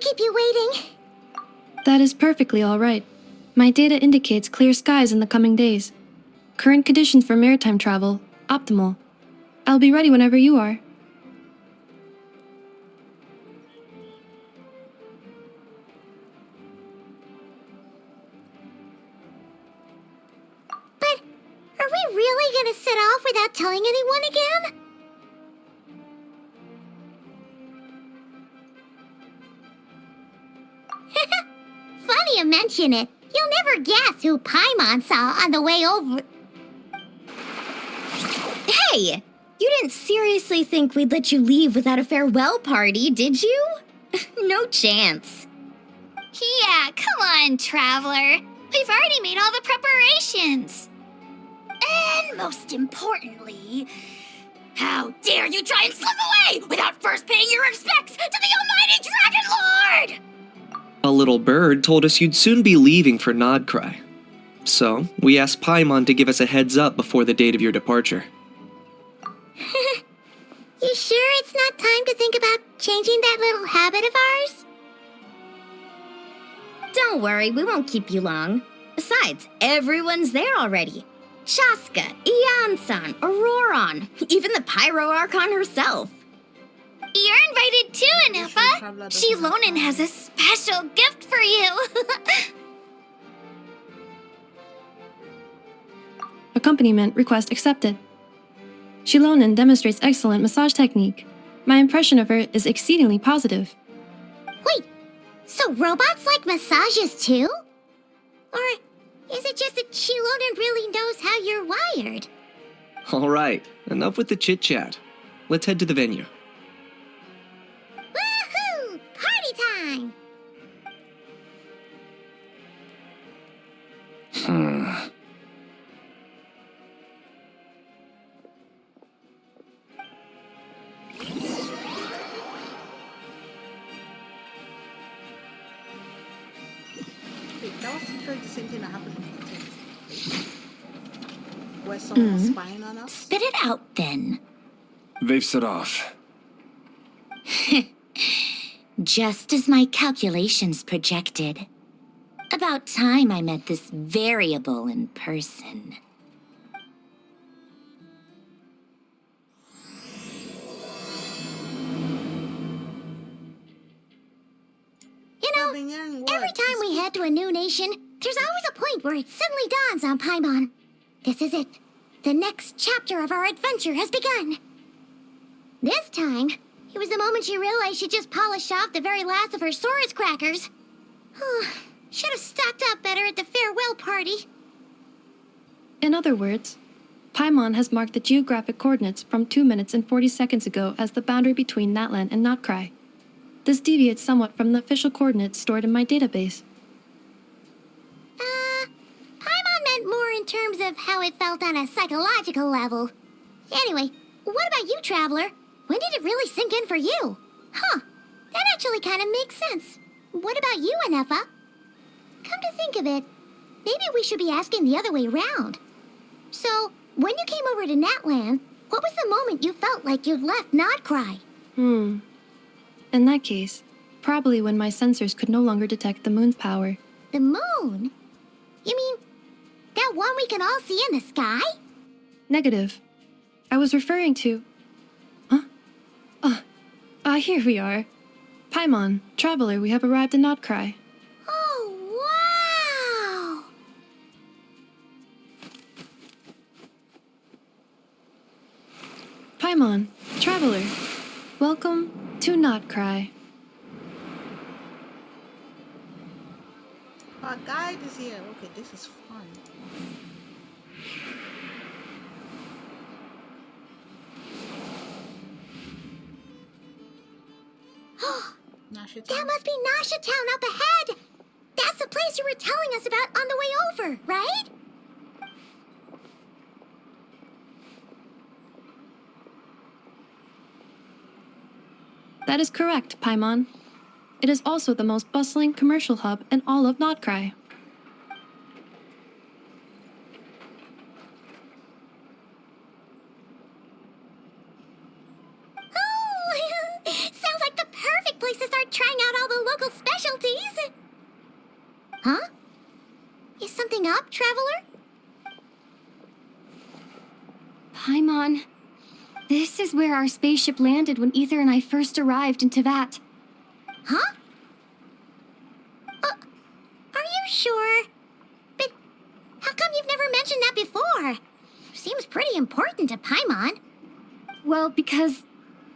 keep you waiting. That is perfectly all right. My data indicates clear skies in the coming days. Current conditions for maritime travel, optimal. I'll be ready whenever you are. But are we really gonna set off without telling anyone again? Funny you mention it. You'll never guess who Paimon saw on the way over. Hey! You didn't seriously think we'd let you leave without a farewell party, did you? No chance. Yeah, come on, Traveler. We've already made all the preparations. And most importantly, how dare you try and slip away without first paying your respects to the almighty Dragon Lord! A little bird told us you'd soon be leaving for Nodkrai. So, we asked Paimon to give us a heads up before the date of your departure. You sure it's not time to think about changing that little habit of ours? Don't worry, we won't keep you long. Besides, everyone's there already. Shaska, Ian-san, Auroron, even the Pyro Archon herself. You're invited too, Anefa. Shilonen has a special gift for you. Accompaniment request accepted. Shilonen demonstrates excellent massage technique. My impression of her is exceedingly positive. Wait, so robots like massages too? Or is it just that Shilonen really knows how you're wired? Alright, enough with the chit-chat. Let's head to the venue. Woohoo! Party time! Wait, that was literally the same thing that happened in the 15. Where someone was spying on us? Spit it out then. They've set off. Just as my calculations projected. About time I met this variable in person. You know, every time we head to a new nation, there's always a point where it suddenly dawns on Paimon. This is it. The next chapter of our adventure has begun. This time, it was the moment she realized she just polished off the very last of her Saurus crackers. Should have stocked up better at the farewell party. In other words, Paimon has marked the geographic coordinates from 2 minutes and 40 seconds ago as the boundary between Natlan and Nodkrai. This deviates somewhat from the official coordinates stored in my database. Paimon meant more in terms of how it felt on a psychological level. Anyway, what about you, Traveler? When did it really sink in for you? Huh, that actually kind of makes sense. What about you, Anefa? Come to think of it, maybe we should be asking the other way around. So, when you came over to Natlan, what was the moment you felt like you'd left Nodkrai? In that case, probably when my sensors could no longer detect the moon's power. The moon? You mean that one we can all see in the sky? Negative. I was referring to... Here we are. Paimon, Traveler, we have arrived in Nodkrai. Oh, wow! Paimon, Traveler, welcome to Nodkrai. Our guide is here. Okay, this is fun. That must be Nasha Town up ahead! That's the place you were telling us about on the way over, right? That is correct, Paimon. It is also the most bustling commercial hub in all of Nodkrai. Oh, sounds like the perfect place to start trying out all the local Paimon, this is where our spaceship landed when Ether and I first arrived in Tevat. Huh? Are you sure? But how come you've never mentioned that before? Seems pretty important to Paimon. Well, because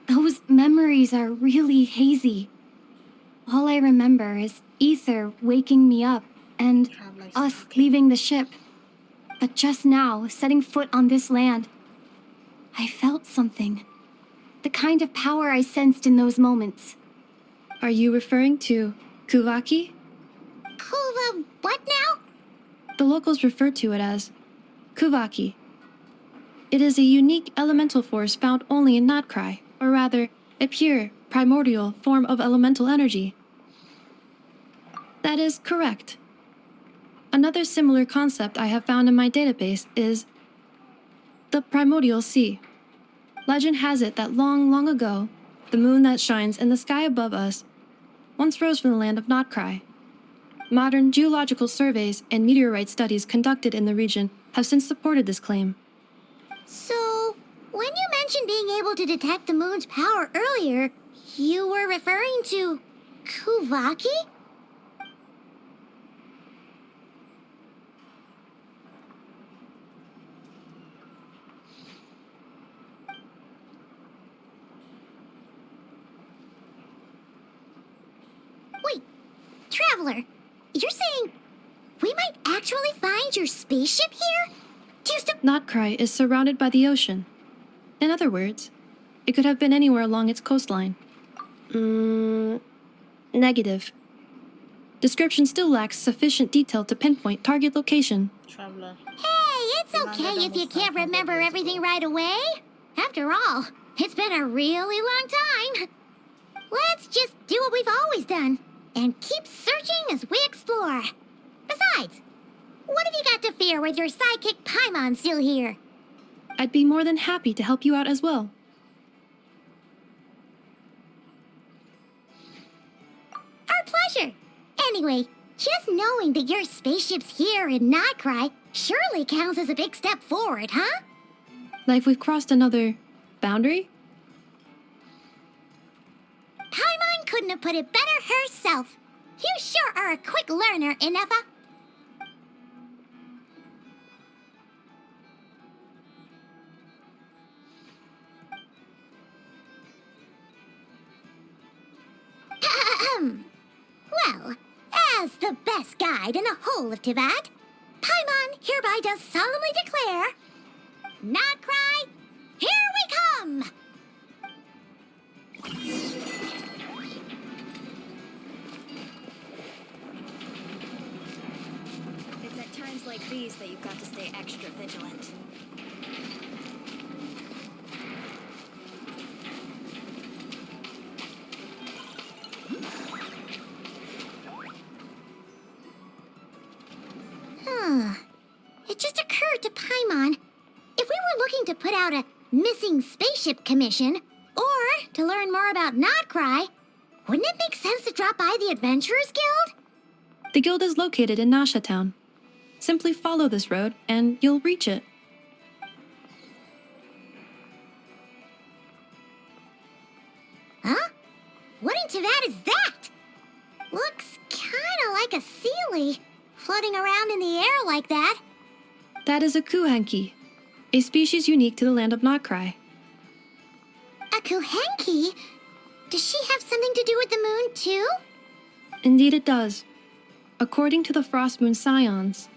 those memories are really hazy. All I remember is Ether waking me up and Travelers us talking. leaving the ship. But just now, setting foot on this land, I felt something. The kind of power I sensed in those moments. Are you referring to Kuvaki? Kuva, what now? The locals refer to it as Kuvaki. It is a unique elemental force found only in Nodkrai, or rather, a pure, primordial form of elemental energy. That is correct. Another similar concept I have found in my database is the primordial sea. Legend has it that long, long ago, the moon that shines in the sky above us once rose from the land of Nodkrai. Modern geological surveys and meteorite studies conducted in the region have since supported this claim. So, when you mentioned being able to detect the moon's power earlier, you were referring to Kuvaki? Wait, Traveler, you're saying we might actually find your spaceship here? Do you still... Nodkrai is surrounded by the ocean. In other words, it could have been anywhere along its coastline. Negative. Description still lacks sufficient detail to pinpoint target location. Traveler. Hey, it's okay if you can't remember everything right away. After all, it's been a really long time. Let's just do what we've always done and keep searching as we explore. Besides, what have you got to fear with your sidekick Paimon still here? I'd be more than happy to help you out as well. Our pleasure. Anyway, just knowing that your spaceship's here in Nodkrai surely counts as a big step forward, huh? Like we've crossed another boundary? Paimon couldn't have put it better herself. You sure are a quick learner, Inefa. Well, as the best guide in the whole of Tevat, Paimon hereby does solemnly declare, Nodkrai, here we come! It's at times like these that you've got to stay extra vigilant. It just occurred to Paimon, if we were looking to put out a missing spaceship commission, or to learn more about Nodkrai, wouldn't it make sense to drop by the Adventurers Guild? The guild is located in Nasha Town. Simply follow this road and you'll reach it. Huh? What in Tevat is that? Looks kinda like a Sealy, floating around in the air like that. That is a Kuhanki, a species unique to the land of Nodkrai. A Kuhenki? Does she have something to do with the moon, too? Indeed it does. According to the Frost Moon Scions,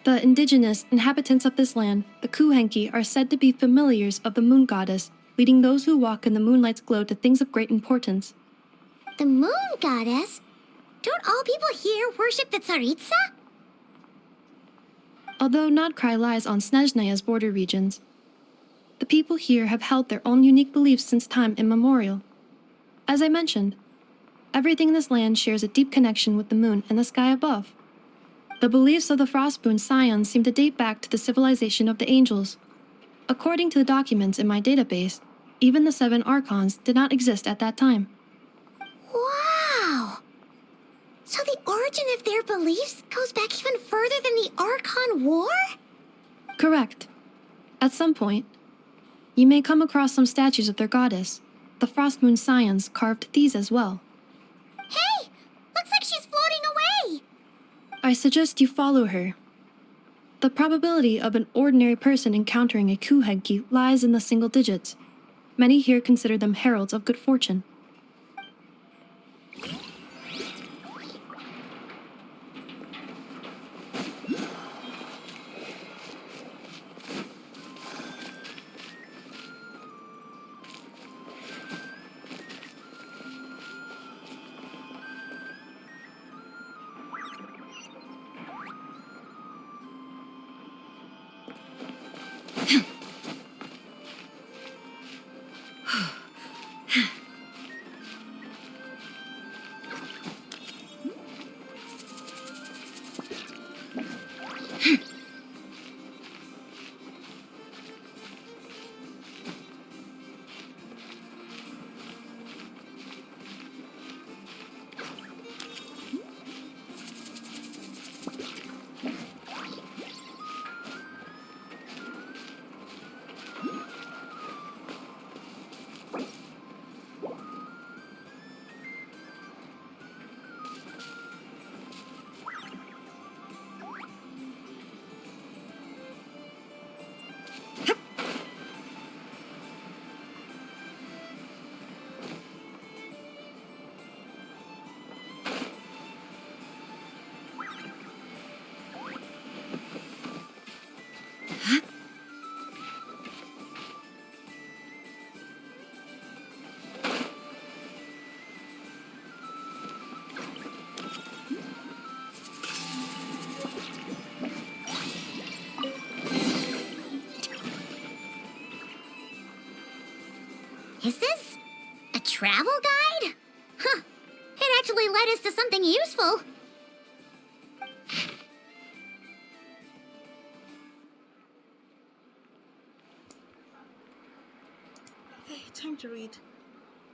the indigenous inhabitants of this land, the Kuhenki, are said to be familiars of the moon goddess, leading those who walk in the moonlight's glow to things of great importance. The moon goddess? Don't all people here worship the Tsaritsa? Although Nodkrai lies on Snezhnaya's border regions, the people here have held their own unique beliefs since time immemorial. As I mentioned, everything in this land shares a deep connection with the moon and the sky above. The beliefs of the Frostmoon Scions seem to date back to the civilization of the angels. According to the documents in my database, even the 7 Archons did not exist at that time. Wow! So the origin of their beliefs goes back even further than the Archon War? Correct. At some point, You may come across some statues of their goddess. The Frost Moon Scions carved these as well. Hey! Looks like she's floating away! I suggest you follow her. The probability of an ordinary person encountering a Kuhenki lies in the single digits. Many here consider them heralds of good fortune. Is this a travel guide? Huh. It actually led us to something useful. Okay, time to read.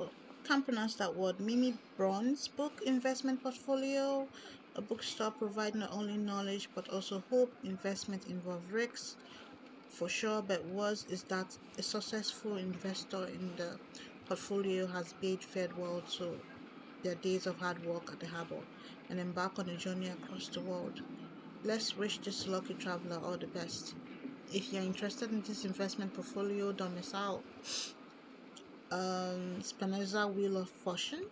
Oh, can't pronounce that word. Mimi Braun's book, Investment Portfolio. A bookstore provide not only knowledge but also hope. Investment involve risks, for sure, but worse is that a successful investor in the portfolio has bade farewell to their days of hard work at the harbor and embark on a journey across the world. Let's wish this lucky traveler all the best. If you're interested in this investment portfolio, don't miss out. Spinoza Wheel of Fortune.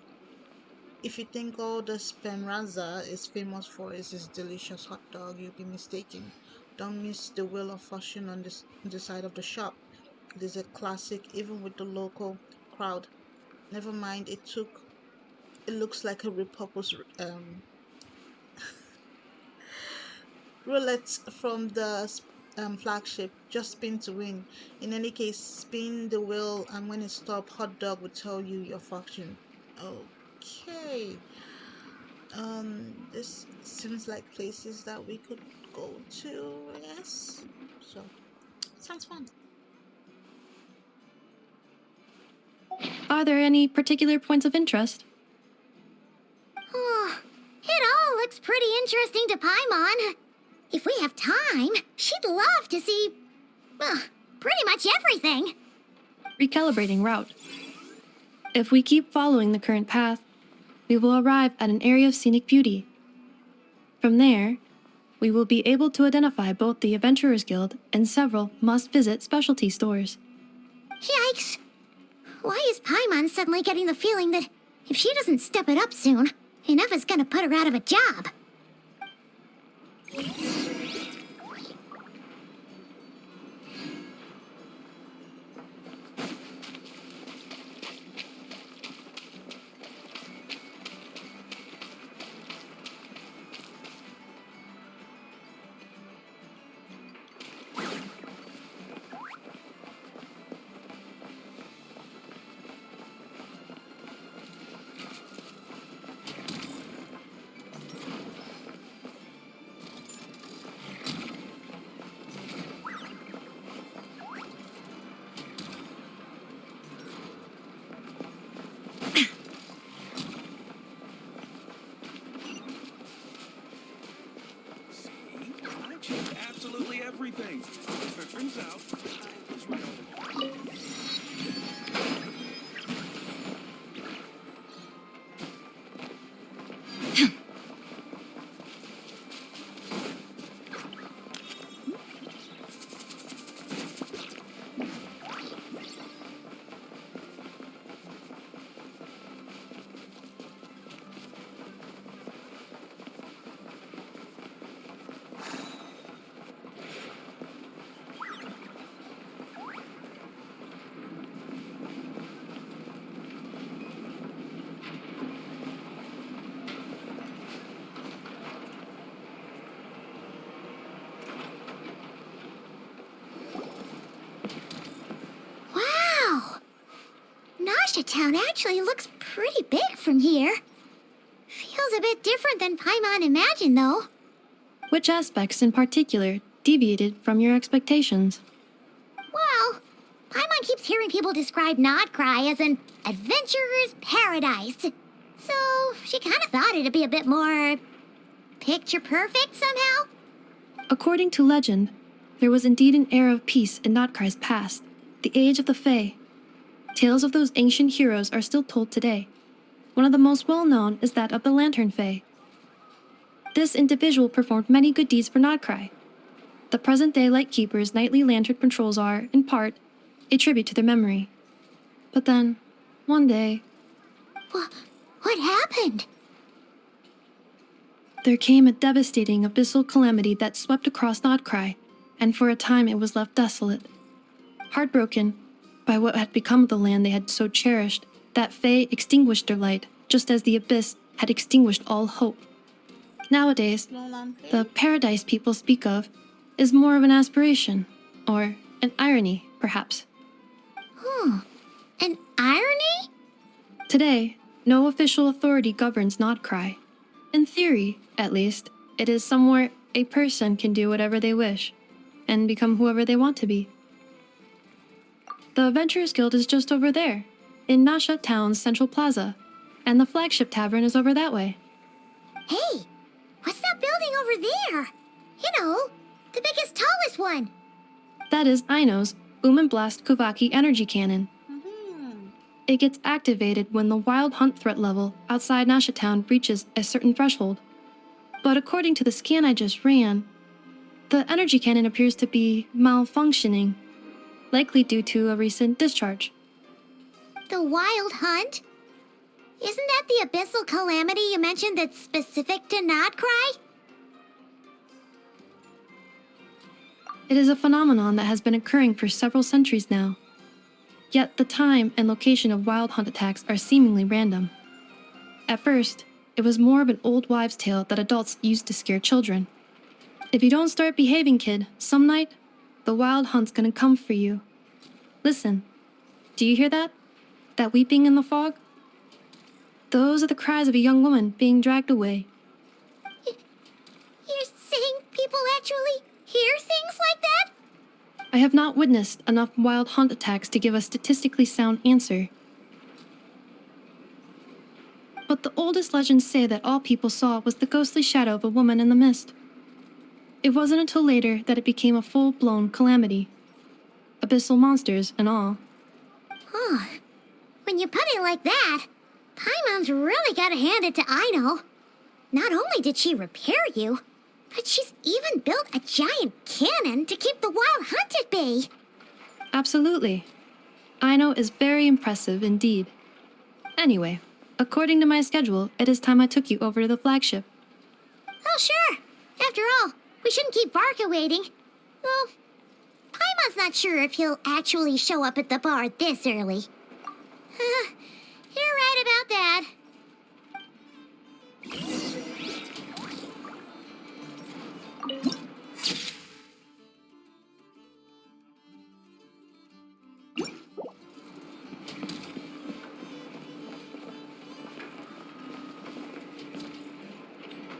If you think all the Spinoza is famous for is his delicious hot dog, you'll be mistaken. Don't miss the Wheel of Fortune on the side of the shop. It is a classic, even with the local crowd. Never mind, it looks like a repurposed roulette from the flagship. Just spin to win. In any case, spin the wheel, and when it stops, hot dog will tell you your fortune. Okay. This seems like places that we could go to, I guess. So, sounds fun. Are there any particular points of interest? Oh, it all looks pretty interesting to Paimon. If we have time, she'd love to see, pretty much everything. Recalibrating route. If we keep following the current path, we will arrive at an area of scenic beauty. From there, we will be able to identify both the Adventurers Guild and several must-visit specialty stores. Yikes. Why is Paimon suddenly getting the feeling that if she doesn't step it up soon, enough is gonna put her out of a job? Nasha Town actually looks pretty big from here. Feels a bit different than Paimon imagined, though. Which aspects in particular deviated from your expectations? Well, Paimon keeps hearing people describe Nodkrai as an adventurer's paradise. So she kind of thought it'd be a bit more picture perfect somehow. According to legend, there was indeed an era of peace in Nodkrai's past, the age of the Fae. Tales of those ancient heroes are still told today. One of the most well-known is that of the Lantern Fae. This individual performed many good deeds for Nodkrai. The present-day Lightkeeper's nightly lantern patrols are, in part, a tribute to their memory. But then, one day, What happened? there came a devastating abyssal calamity that swept across Nodkrai, and for a time it was left desolate. Heartbroken by what had become of the land they had so cherished, that Fae extinguished their light, just as the abyss had extinguished all hope. Nowadays, the paradise people speak of is more of an aspiration, or an irony, perhaps. An irony? Today, no official authority governs Nodkrai. In theory, at least, it is somewhere a person can do whatever they wish, and become whoever they want to be. The Adventurers Guild is just over there, in Nasha Town's Central Plaza, and the flagship tavern is over that way. Hey, what's that building over there? You know, the biggest, tallest one. That is Aino's Boom and Blast Kuvaki energy cannon. It gets activated when the wild hunt threat level outside Nasha Town reaches a certain threshold. But according to the scan I just ran, the energy cannon appears to be malfunctioning, likely due to a recent discharge. The Wild Hunt? Isn't that the abyssal calamity you mentioned that's specific to Nodkrai? It is a phenomenon that has been occurring for several centuries now. Yet the time and location of wild hunt attacks are seemingly random. At first, it was more of an old wives' tale that adults used to scare children. If you don't start behaving, kid, some night, the wild hunt's gonna come for you. Listen, do you hear that? That weeping in the fog? Those are the cries of a young woman being dragged away. You're saying people actually hear things like that? I have not witnessed enough wild hunt attacks to give a statistically sound answer. But the oldest legends say that all people saw was the ghostly shadow of a woman in the mist. It wasn't until later that it became a full-blown calamity. Abyssal monsters and all. Huh. When you put it like that, Paimon's really gotta hand it to Aino. Not only did she repair you, but she's even built a giant cannon to keep the wild hunt at bay. Absolutely. Aino is very impressive indeed. Anyway, according to my schedule, it is time I took you over to the flagship. Oh, sure. After all, we shouldn't keep Varka waiting. Well, Paimon's not sure if he'll actually show up at the bar this early. You're right about that.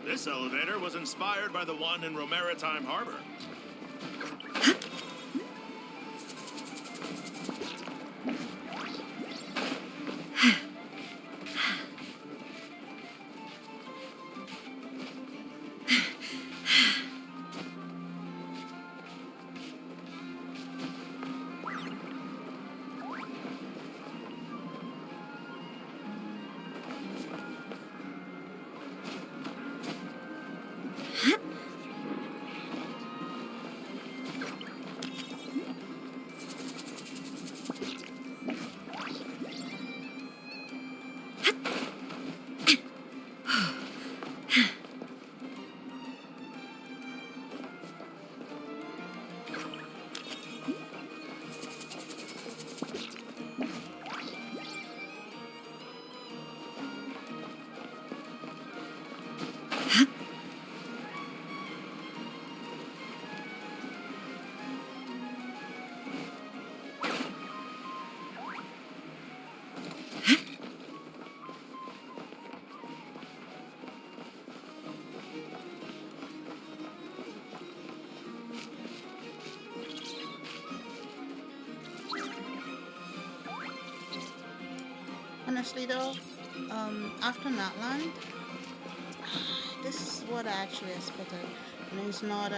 This elevator was inspired by the one in Romaritime Harbor. honestly though, after Natland, this is what I actually expected. I know it's not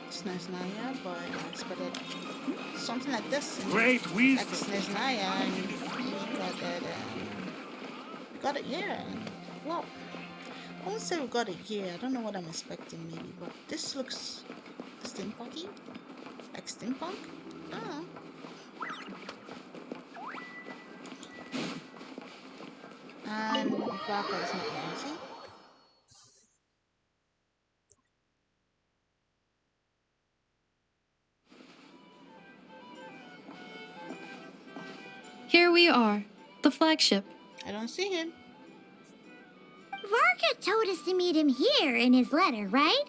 Snezhnaya, but I expected something like this. Great Like wisdom. Snezhnaya, and we got it, yeah. Well, I won't say we got it here. I don't know what I'm expecting, maybe, but this looks steampunky, like steampunk. Oh. And Baka is not easy. Here we are, the flagship. I don't see him. Varka told us to meet him here in his letter, right?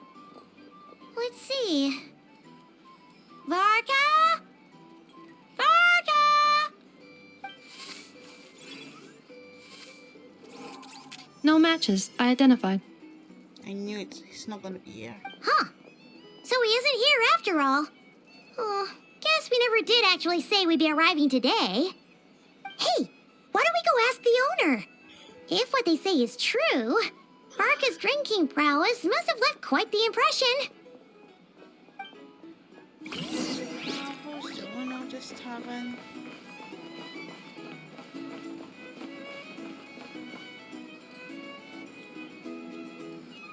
Let's see. Varka? Varka! No matches, I identified. I knew it. He's not gonna be here. Huh. So he isn't here after all. Oh, guess we never did actually say we'd be arriving today. Hey, why don't we go ask the owner? If what they say is true, Varka's drinking prowess must have left quite the impression. Who's the owner of this tavern?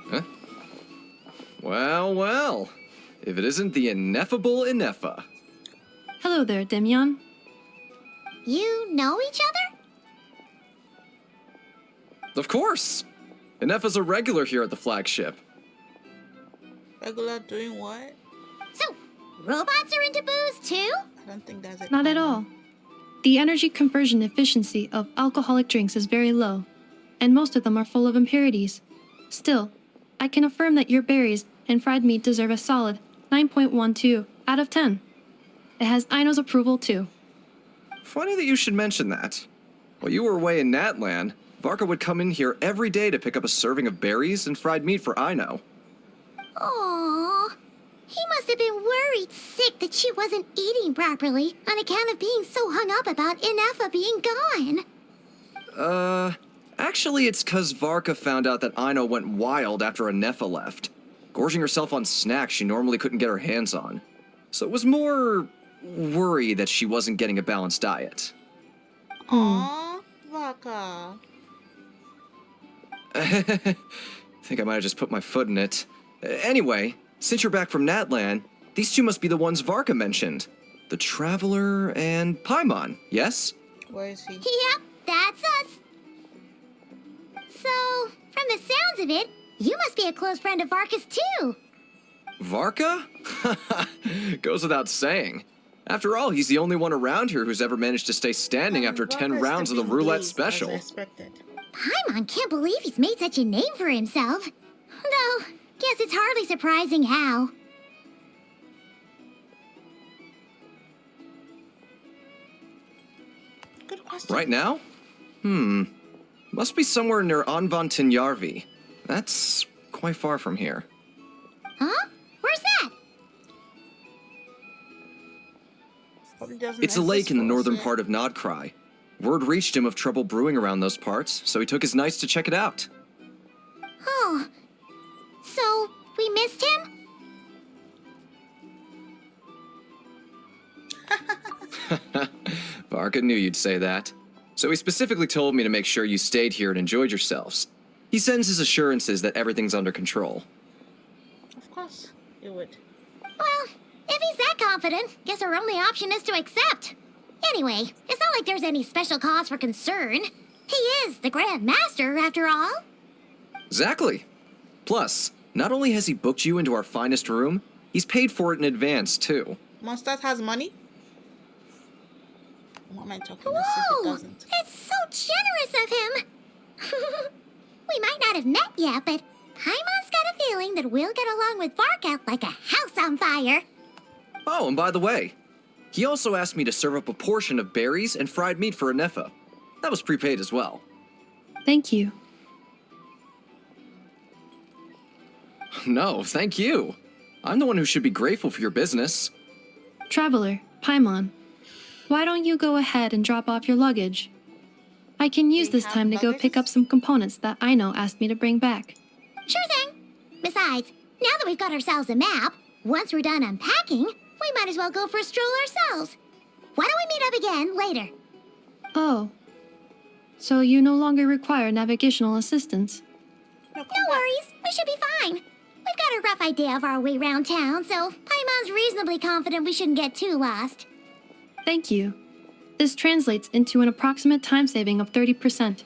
Huh? Well, well. If it isn't the ineffable Ineffa. Hello there, Demyon. You know each other? Of course! Ineffa's a regular here at the flagship. Regular doing what? So, robots are into booze too? I don't think that's it. Not at all. The energy conversion efficiency of alcoholic drinks is very low, and most of them are full of impurities. Still, I can affirm that your berries and fried meat deserve a solid 9.12 out of 10. It has Aino's approval too. Funny that you should mention that. While you were away in Natland, Varka would come in here every day to pick up a serving of berries and fried meat for Aino. Aww. He must have been worried sick that she wasn't eating properly on account of being so hung up about Ineffa being gone. Actually it's 'cause Varka found out that Aino went wild after Ineffa left, gorging herself on snacks she normally couldn't get her hands on. So it was more worry that she wasn't getting a balanced diet. Aww, Vaka. I think I might have just put my foot in it. Anyway, since you're back from Natland, these two must be the ones Varka mentioned. The Traveler and Paimon, yes? Where is he? Yep, that's us. So, from the sounds of it, you must be a close friend of Varka's too. Varka? Goes without saying. After all, he's the only one around here who's ever managed to stay standing after 10 Varka's rounds of the stepping roulette leads, special. As expected. Paimon can't believe he's made such a name for himself. Though, guess it's hardly surprising how. Good question. Right now? Must be somewhere near Anvan Tinyarvi. That's quite far from here. Huh? Where's that? Probably doesn't It's a lake in the exist for us northern yet. part of Nodkrai. Word reached him of trouble brewing around those parts, so he took his knights to check it out. Oh. So, we missed him? Varka knew you'd say that. So he specifically told me to make sure you stayed here and enjoyed yourselves. He sends his assurances that everything's under control. Of course, you would. Well, if he's that confident, guess our only option is to accept. Anyway, it's not like there's any special cause for concern. He is the Grand Master, after all. Exactly. Plus, not only has he booked you into our finest room, he's paid for it in advance, too. Mondstadt has money? What am I talking about if it Whoa! doesn't? It's so generous of him! We might not have met yet, but Paimon's got a feeling that we'll get along with Varka like a house on fire. Oh, and by the way, he also asked me to serve up a portion of berries and fried meat for Ineffa. That was prepaid as well. Thank you. No, thank you. I'm the one who should be grateful for your business. Traveler, Paimon, why don't you go ahead and drop off your luggage? I can use We this have time to go luggage? pick up some components that Aino asked me to bring back. Sure thing. Besides, now that we've got ourselves a map, once we're done unpacking, we might as well go for a stroll ourselves. Why don't we meet up again later? Oh. So you no longer require navigational assistance? No, come No back. worries, we should be fine. We've got a rough idea of our way around town, so Paimon's reasonably confident we shouldn't get too lost. Thank you. This translates into an approximate time saving of 30%,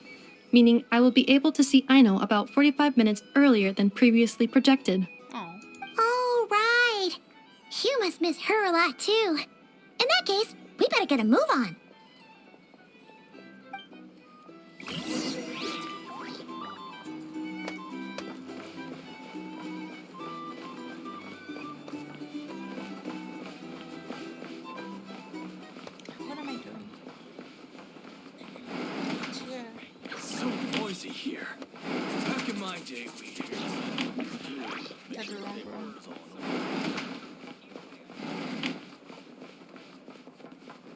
meaning I will be able to see Aino about 45 minutes earlier than previously projected. Oh. Oh, right. You must miss her a lot, too. In that case, we better get a move on. What am I doing? It's here. It's so noisy here. Back in my day, we That's the wrong room.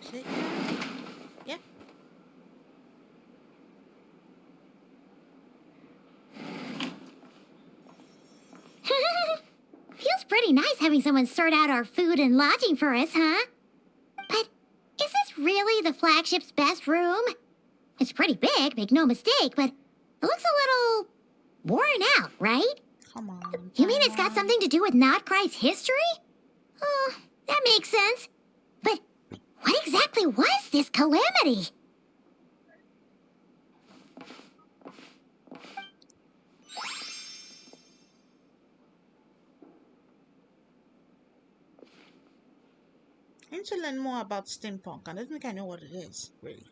Is it here? Yep. Feels pretty nice having someone sort out our food and lodging for us, huh? But is this really the flagship's best room? It's pretty big, make no mistake, but it looks a little worn out, right? Come on. You mean it's got Paimon. something to do with Nodkrai's history? Oh, that makes sense. But what exactly was this calamity? I need to learn more about steampunk. I don't think I know what it is, really.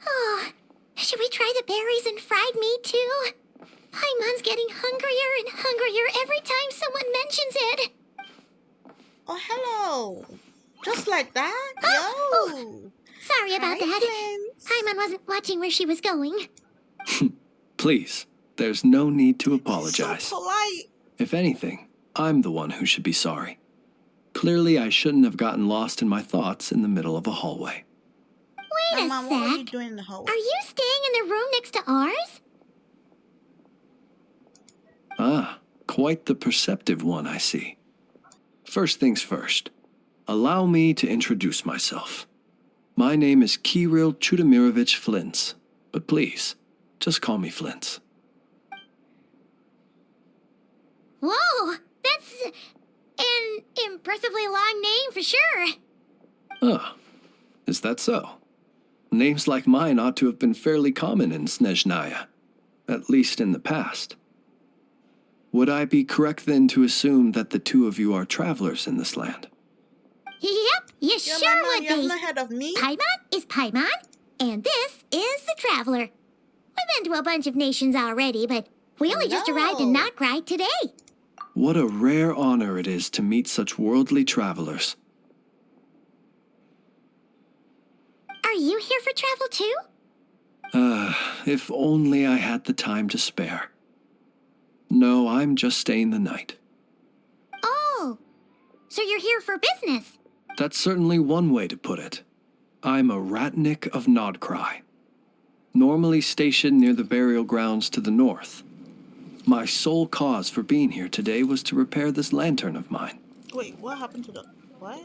Oh, should we try the berries and fried meat too? Paimon's getting hungrier and hungrier every time someone mentions it. Oh, hello. Just like that? Oh, Yo. Sorry about Hi, that. Flint. Paimon wasn't watching where she was going. Please, there's no need to apologize. So polite. If anything, I'm the one who should be sorry. Clearly, I shouldn't have gotten lost in my thoughts in the middle of a hallway. Wait a Mom, what were you sec. doing in the hallway? Are you staying in the room next to ours? Ah, quite the perceptive one, I see. First things first, allow me to introduce myself. My name is Kirill Chudamirovich Flintz, but please, just call me Flintz. Whoa, that's an impressively long name for sure. Ah, is that so? Names like mine ought to have been fairly common in Snezhnaya, at least in the past. Would I be correct then to assume that the two of you are travelers in this land? Yep, you You're sure my mom. would You have be. no head of me. Paimon is Paimon, and this is the Traveler. We've been to a bunch of nations already, but we only just arrived in Hello. Nodkrai today. What a rare honor it is to meet such worldly travelers. Are you here for travel too? If only I had the time to spare. No, I'm just staying the night. Oh, so you're here for business. That's certainly one way to put it. I'm a ratnik of Nodkrai, normally stationed near the burial grounds to the north. My sole cause for being here today was to repair this lantern of mine. Wait, what happened to the... What?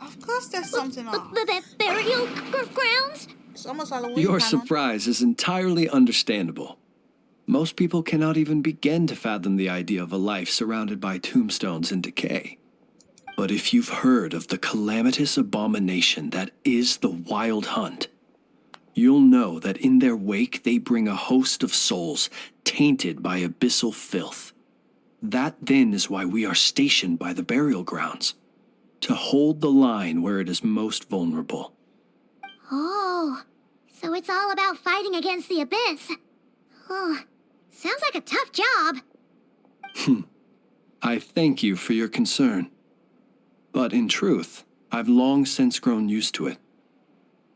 Of course there's something off. The burial grounds? It's almost Halloween. Your Paimon. surprise is entirely understandable. Most people cannot even begin to fathom the idea of a life surrounded by tombstones and decay. But if you've heard of the calamitous abomination that is the Wild Hunt, you'll know that in their wake they bring a host of souls tainted by abyssal filth. That then is why we are stationed by the burial grounds, to hold the line where it is most vulnerable. Oh, so it's all about fighting against the abyss. Oh, sounds like a tough job. I thank you for your concern. But in truth, I've long since grown used to it.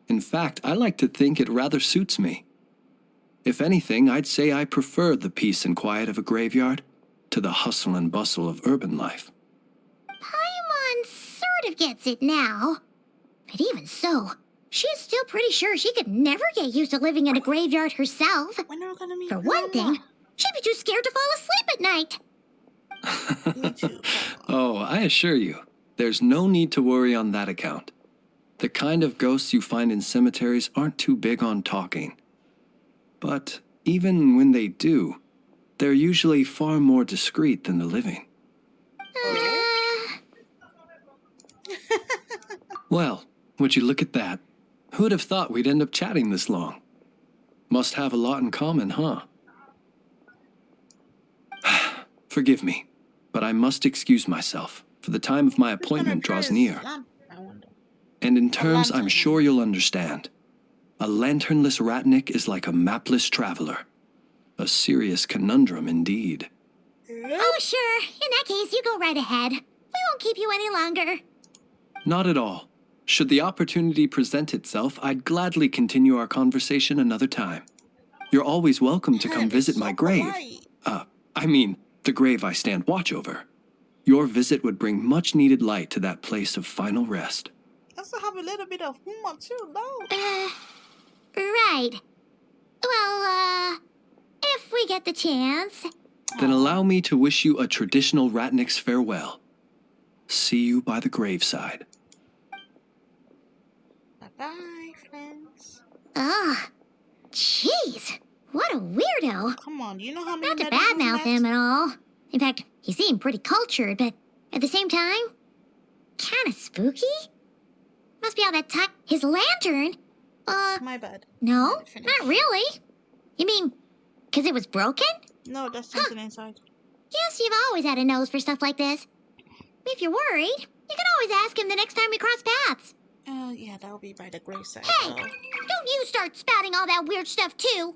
In fact, I like to think it rather suits me. If anything, I'd say I prefer the peace and quiet of a graveyard to the hustle and bustle of urban life. Paimon sort of gets it now. But even so, she's still pretty sure she could never get used to living in a graveyard herself. When are we gonna meet For one thing, she'd be too scared to fall asleep at night. Me too. Oh, I assure you, there's no need to worry on that account. The kind of ghosts you find in cemeteries aren't too big on talking. But even when they do, they're usually far more discreet than the living. Well, would you look at that? Who'd have thought we'd end up chatting this long? Must have a lot in common, huh? Forgive me, but I must excuse myself, for the time of my appointment draws near. And in terms I'm sure you'll understand, a lanternless ratnik is like a mapless traveler. A serious conundrum indeed. Oh, sure. In that case, you go right ahead. We won't keep you any longer. Not at all. Should the opportunity present itself, I'd gladly continue our conversation another time. You're always welcome to come visit my grave. I mean, the grave I stand watch over. Your visit would bring much needed light to that place of final rest. Also have a little bit of humor too, though. Right. Well, if we get the chance. Then allow me to wish you a traditional ratnik's farewell. See you by the graveside. Bye-bye, friends. Ugh. Jeez. What a weirdo. Come on, you know how many Not to medicines badmouth left? him at all. In fact, he seemed pretty cultured, but at the same time, kind of spooky. Must be all that time. His lantern? My bad. No, Finish. not really. You mean, because it was broken? No, that's something inside. Yes, you've always had a nose for stuff like this. If you're worried, you can always ask him the next time we cross paths. Yeah, that'll be by the graveside. Hey, though. don't you start spouting all that weird stuff too.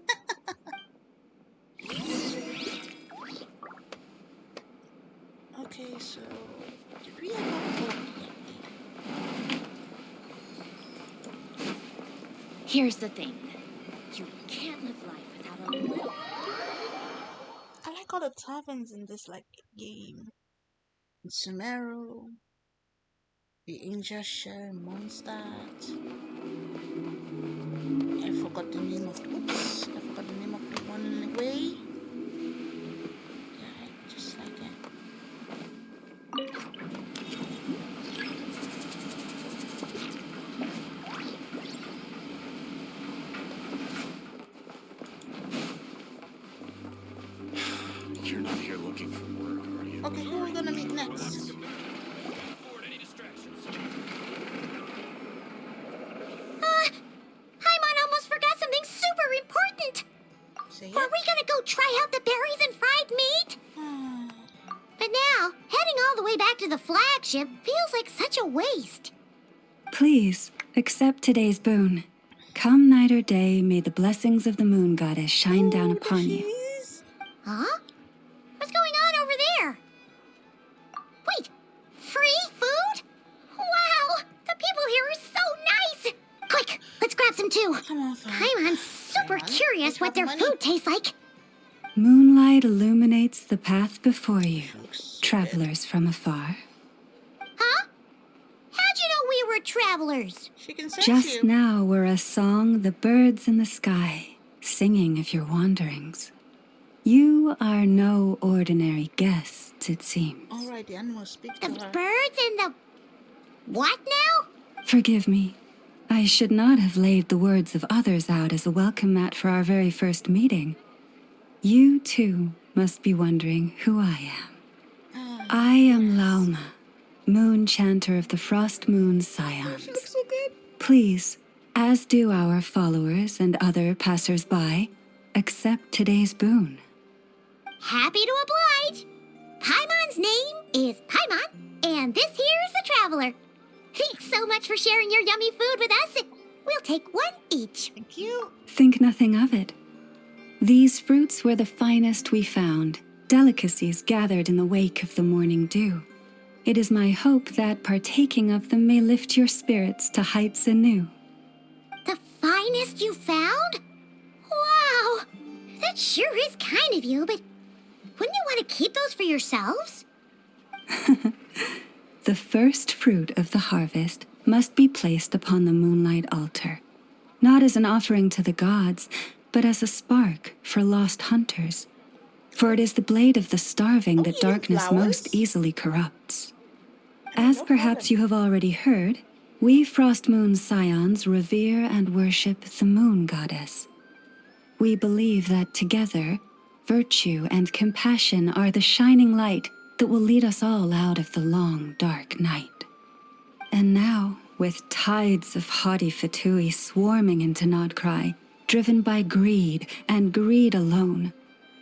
Okay, so did we ever? Here's the thing. You can't live life without a little... I like all the taverns in this game. In Sumeru, the Angel Share, Mondstadt. I forgot the name of the one in the way. Yeah, I just like it. You're not here looking for work, are you? Okay, who are we gonna meet next? Paimon almost forgot something super important. Say Were we gonna go try out the berries and fried meat? But now, heading all the way back to the flagship feels like such a waste. Please, accept today's boon. Come night or day, may the blessings of the moon goddess shine down upon you. Huh? What's going on over there? Wait, free food? Wow, the people here are so nice. Quick, let's grab some too. Come on, Paimon's super curious what their food tastes like. Moonlight illuminates the path before you, travelers from afar. Huh? How'd you know we were travelers? She can sense Just you. now were a song the birds in the sky, singing of your wanderings. You are no ordinary guests, it seems. Alright, the animals speak The to her. birds and the... What now? Forgive me. I should not have laid the words of others out as a welcome mat for our very first meeting. You, too, must be wondering who I am. I am Lauma, moon chanter of the Frost Moon Scions. She looks so good. Please, as do our followers and other passers-by, accept today's boon. Happy to oblige. Paimon's name is Paimon, and this here's the traveler. Thanks so much for sharing your yummy food with us. We'll take one each. Thank you. Think nothing of it. These fruits were the finest we found, delicacies gathered in the wake of the morning dew. It is my hope that partaking of them may lift your spirits to heights anew. The finest you found? Wow, that sure is kind of you, but wouldn't you want to keep those for yourselves? The first fruit of the harvest must be placed upon the moonlight altar, not as an offering to the gods, but as a spark for lost hunters. For it is the blade of the starving that darkness most easily corrupts. As perhaps you have already heard, we Frost Moon Scions revere and worship the moon goddess. We believe that together, virtue and compassion are the shining light that will lead us all out of the long, dark night. And now, with tides of haughty Fatui swarming into Nodkrai, driven by greed and greed alone,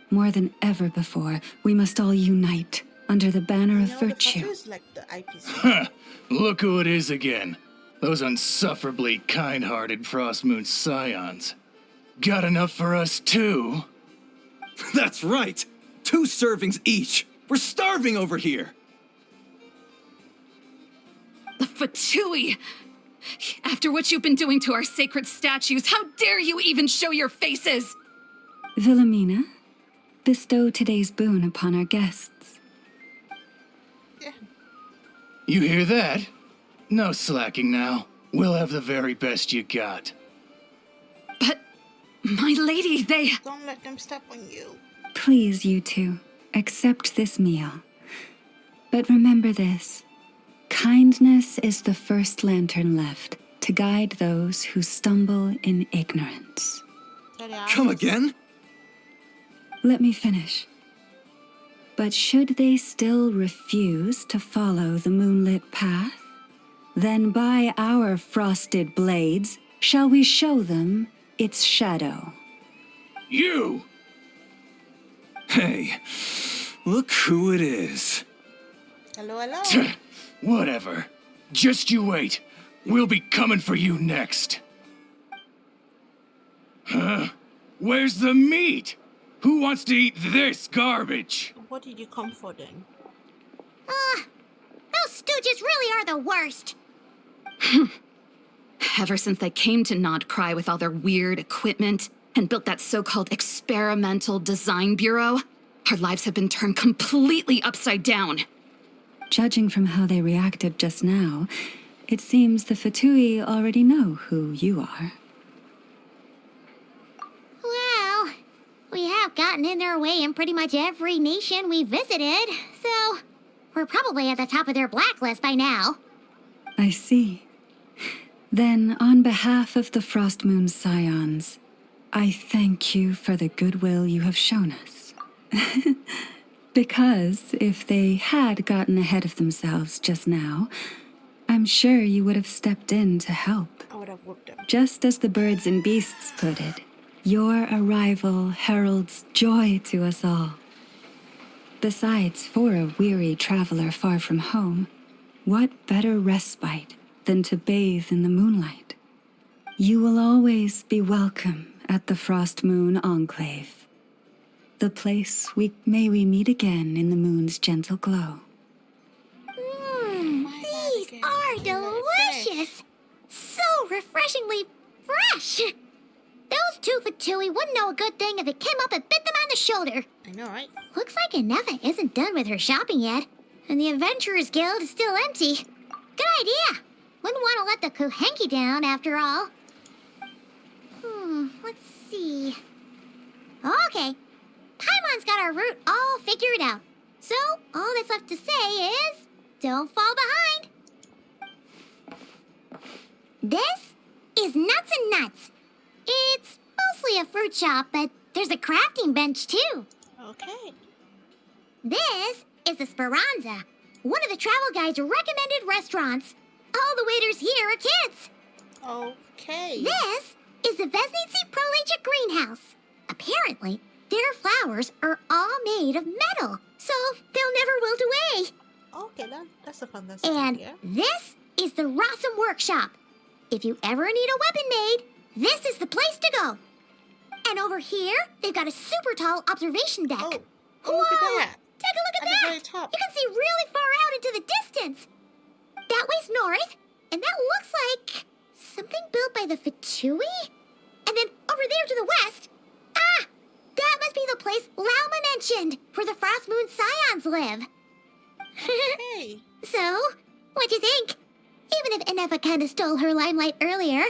more than ever before, we must all unite under the banner of virtue. Like the IPC. Huh, look who it is again. Those unsufferably kind-hearted Frost Moon Scions. Got enough for us too? That's right! 2 servings each! We're starving over here! The Fatui! After what you've been doing to our sacred statues, how dare you even show your faces? Wilhelmina, bestow today's boon upon our guests. You hear that? No slacking now. We'll have the very best you got. But, my lady, they... Don't let them step on you. Please, you two, accept this meal. But remember this. Kindness is the first lantern left to guide those who stumble in ignorance. Come again? Let me finish. But should they still refuse to follow the moonlit path, then by our frosted blades shall we show them its shadow. You! Hey, look who it is. Hello, hello. Whatever. Just you wait. We'll be coming for you next. Huh? Where's the meat? Who wants to eat this garbage? What did you come for then? Those stooges really are the worst. Ever since they came to Nodkrai with all their weird equipment and built that so-called experimental design bureau, our lives have been turned completely upside down. Judging from how they reacted just now, it seems the Fatui already know who you are. Well, we have gotten in their way in pretty much every nation we visited, so we're probably at the top of their blacklist by now. I see. Then, on behalf of the Frost Moon Scions, I thank you for the goodwill you have shown us. Because if they had gotten ahead of themselves just now, I'm sure you would have stepped in to help. I would have whooped them. Just as the birds and beasts put it, your arrival heralds joy to us all. Besides, for a weary traveler far from home, what better respite than to bathe in the moonlight? You will always be welcome at the Frost Moon Enclave. The place may we meet again in the moon's gentle glow. These are delicious! So refreshingly fresh! Those two Fatui wouldn't know a good thing if it came up and bit them on the shoulder. I know, right? Looks like Inefa isn't done with her shopping yet, and the Adventurers Guild is still empty. Good idea! Wouldn't want to let the Kuhenki down, after all. Let's see. Okay. Paimon's got our route all figured out. So, all that's left to say is, don't fall behind. This is Nuts and Nuts. It's mostly a fruit shop, but there's a crafting bench, too. Okay. This is the Speranza, one of the travel guide's recommended restaurants. All the waiters here are kids. Okay. This is the Vesnitsi Prolegia greenhouse. Apparently, their flowers are all made of metal, so they'll never wilt away. Okay, that's a fantastic And idea. this is the Rossum Workshop. If you ever need a weapon made, this is the place to go. And over here, they've got a super tall observation deck. Oh, Whoa! look at that. Take a look at At the that. very top. You can see really far out into the distance. That way's north, and that looks like something built by the Fatui. And then over there to the west, that must be the place Lauma mentioned, where the Frost Moon Scions live. Hey. So, what'd you think? Even if Inefa kinda stole her limelight earlier,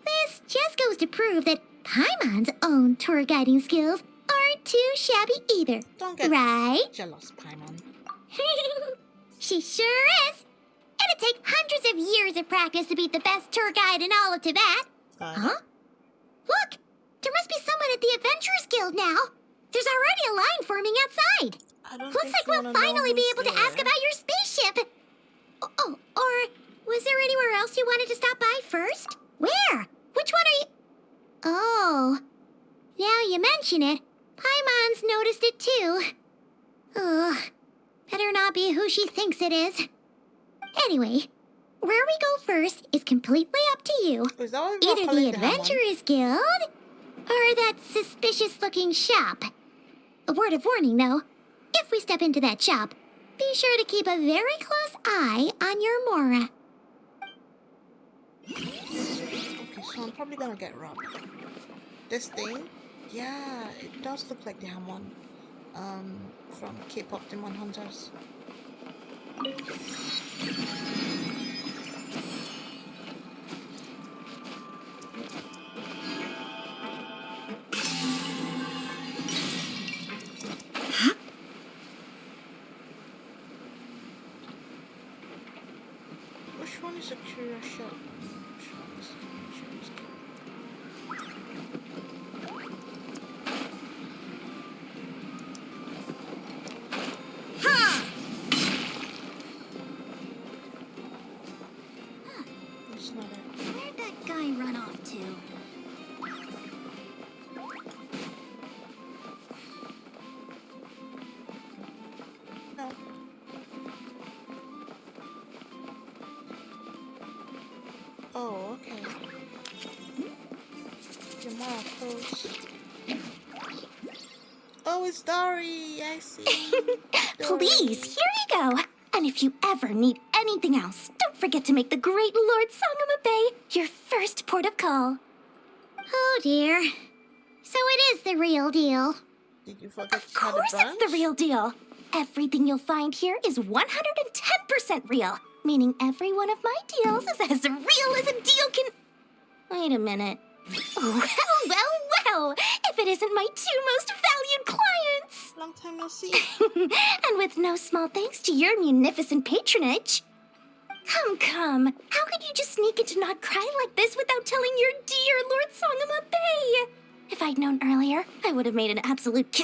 this just goes to prove that Paimon's own tour guiding skills aren't too shabby either. Don't get right? jealous, Paimon. She sure is. It'd take hundreds of years of practice to be the best tour guide in all of Tibet. Huh? Look! There must be someone at the Adventurers Guild now. There's already a line forming outside. Looks like we'll finally be able to ask about your spaceship. Oh, or was there anywhere else you wanted to stop by first? Where? Which one are you... Oh, now you mention it, Paimon's noticed it too. Ugh, better not be who she thinks it is. Anyway, where we go first is completely up to you. Either the Adventurers Guild, or that suspicious-looking shop. A word of warning, though. If we step into that shop, be sure to keep a very close eye on your Mora. Okay, so I'm probably gonna get robbed. This thing? Yeah, it does look like the Hamon. From K-pop Demon Hunters. Which one is a curious shop? Which one is a curious shop? It's not it. Where'd that guy run off to? No. Oh, okay. You're more close. Oh, it's Dari. I see. Please, here you go. And if you ever need anything else, don't forget to make the great Lord Sangama Bay your first port of call. Oh dear. So it is the real deal. Did you forget Of course it's the real deal. Everything you'll find here is 110% real, meaning every one of my deals is as real as a deal can... Wait a minute. Well, if it isn't my two most valued clients. Long time no see. And with no small thanks to your munificent patronage. Come. How could you just sneak into Nodkrai like this without telling your dear Lord Sangama Bay? If I'd known earlier, I would have made an absolute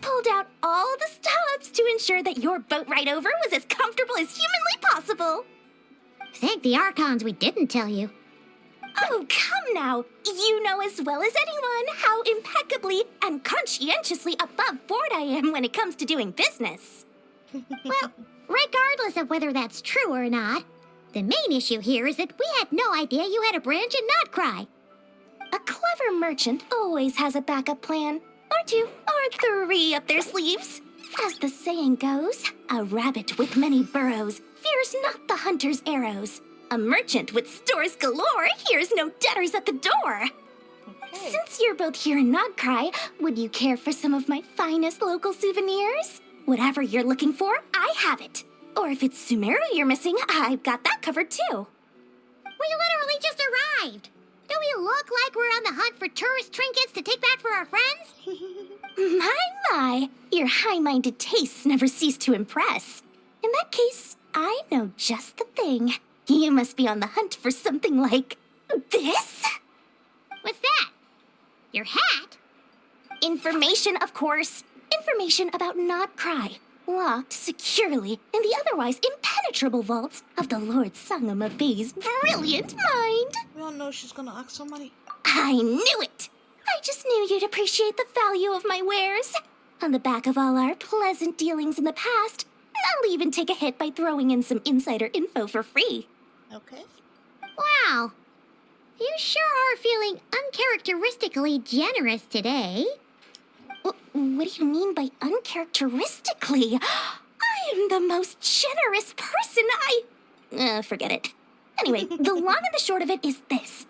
pulled out all the stops to ensure that your boat ride over was as comfortable as humanly possible. Thank the Archons we didn't tell you. Oh, come now. You know as well as anyone how impeccably and conscientiously above board I am when it comes to doing business. Well, regardless of whether that's true or not, the main issue here is that we had no idea you had a branch in Nodkrai. A clever merchant always has a backup plan, or two, or three up their sleeves. As the saying goes, a rabbit with many burrows fears not the hunter's arrows. A merchant with stores galore hears no debtors at the door. Okay. Since you're both here in Nodkrai, would you care for some of my finest local souvenirs? Whatever you're looking for, I have it. Or if it's Sumeru you're missing, I've got that covered too. We literally just arrived. Do we look like we're on the hunt for tourist trinkets to take back for our friends? My, your high-minded tastes never cease to impress. In that case, I know just the thing. You must be on the hunt for something like this? What's that? Your hat? Information, of course. Information about Nodkrai, locked securely in the otherwise impenetrable vaults of the Lord Sangama Bay's brilliant mind. We all know she's gonna ask for money. I knew it! I just knew you'd appreciate the value of my wares. On the back of all our pleasant dealings in the past, I'll even take a hit by throwing in some insider info for free. Okay. Wow. You sure are feeling uncharacteristically generous today. What do you mean by uncharacteristically? I am the most generous person forget it. Anyway, the long and the short of it is this.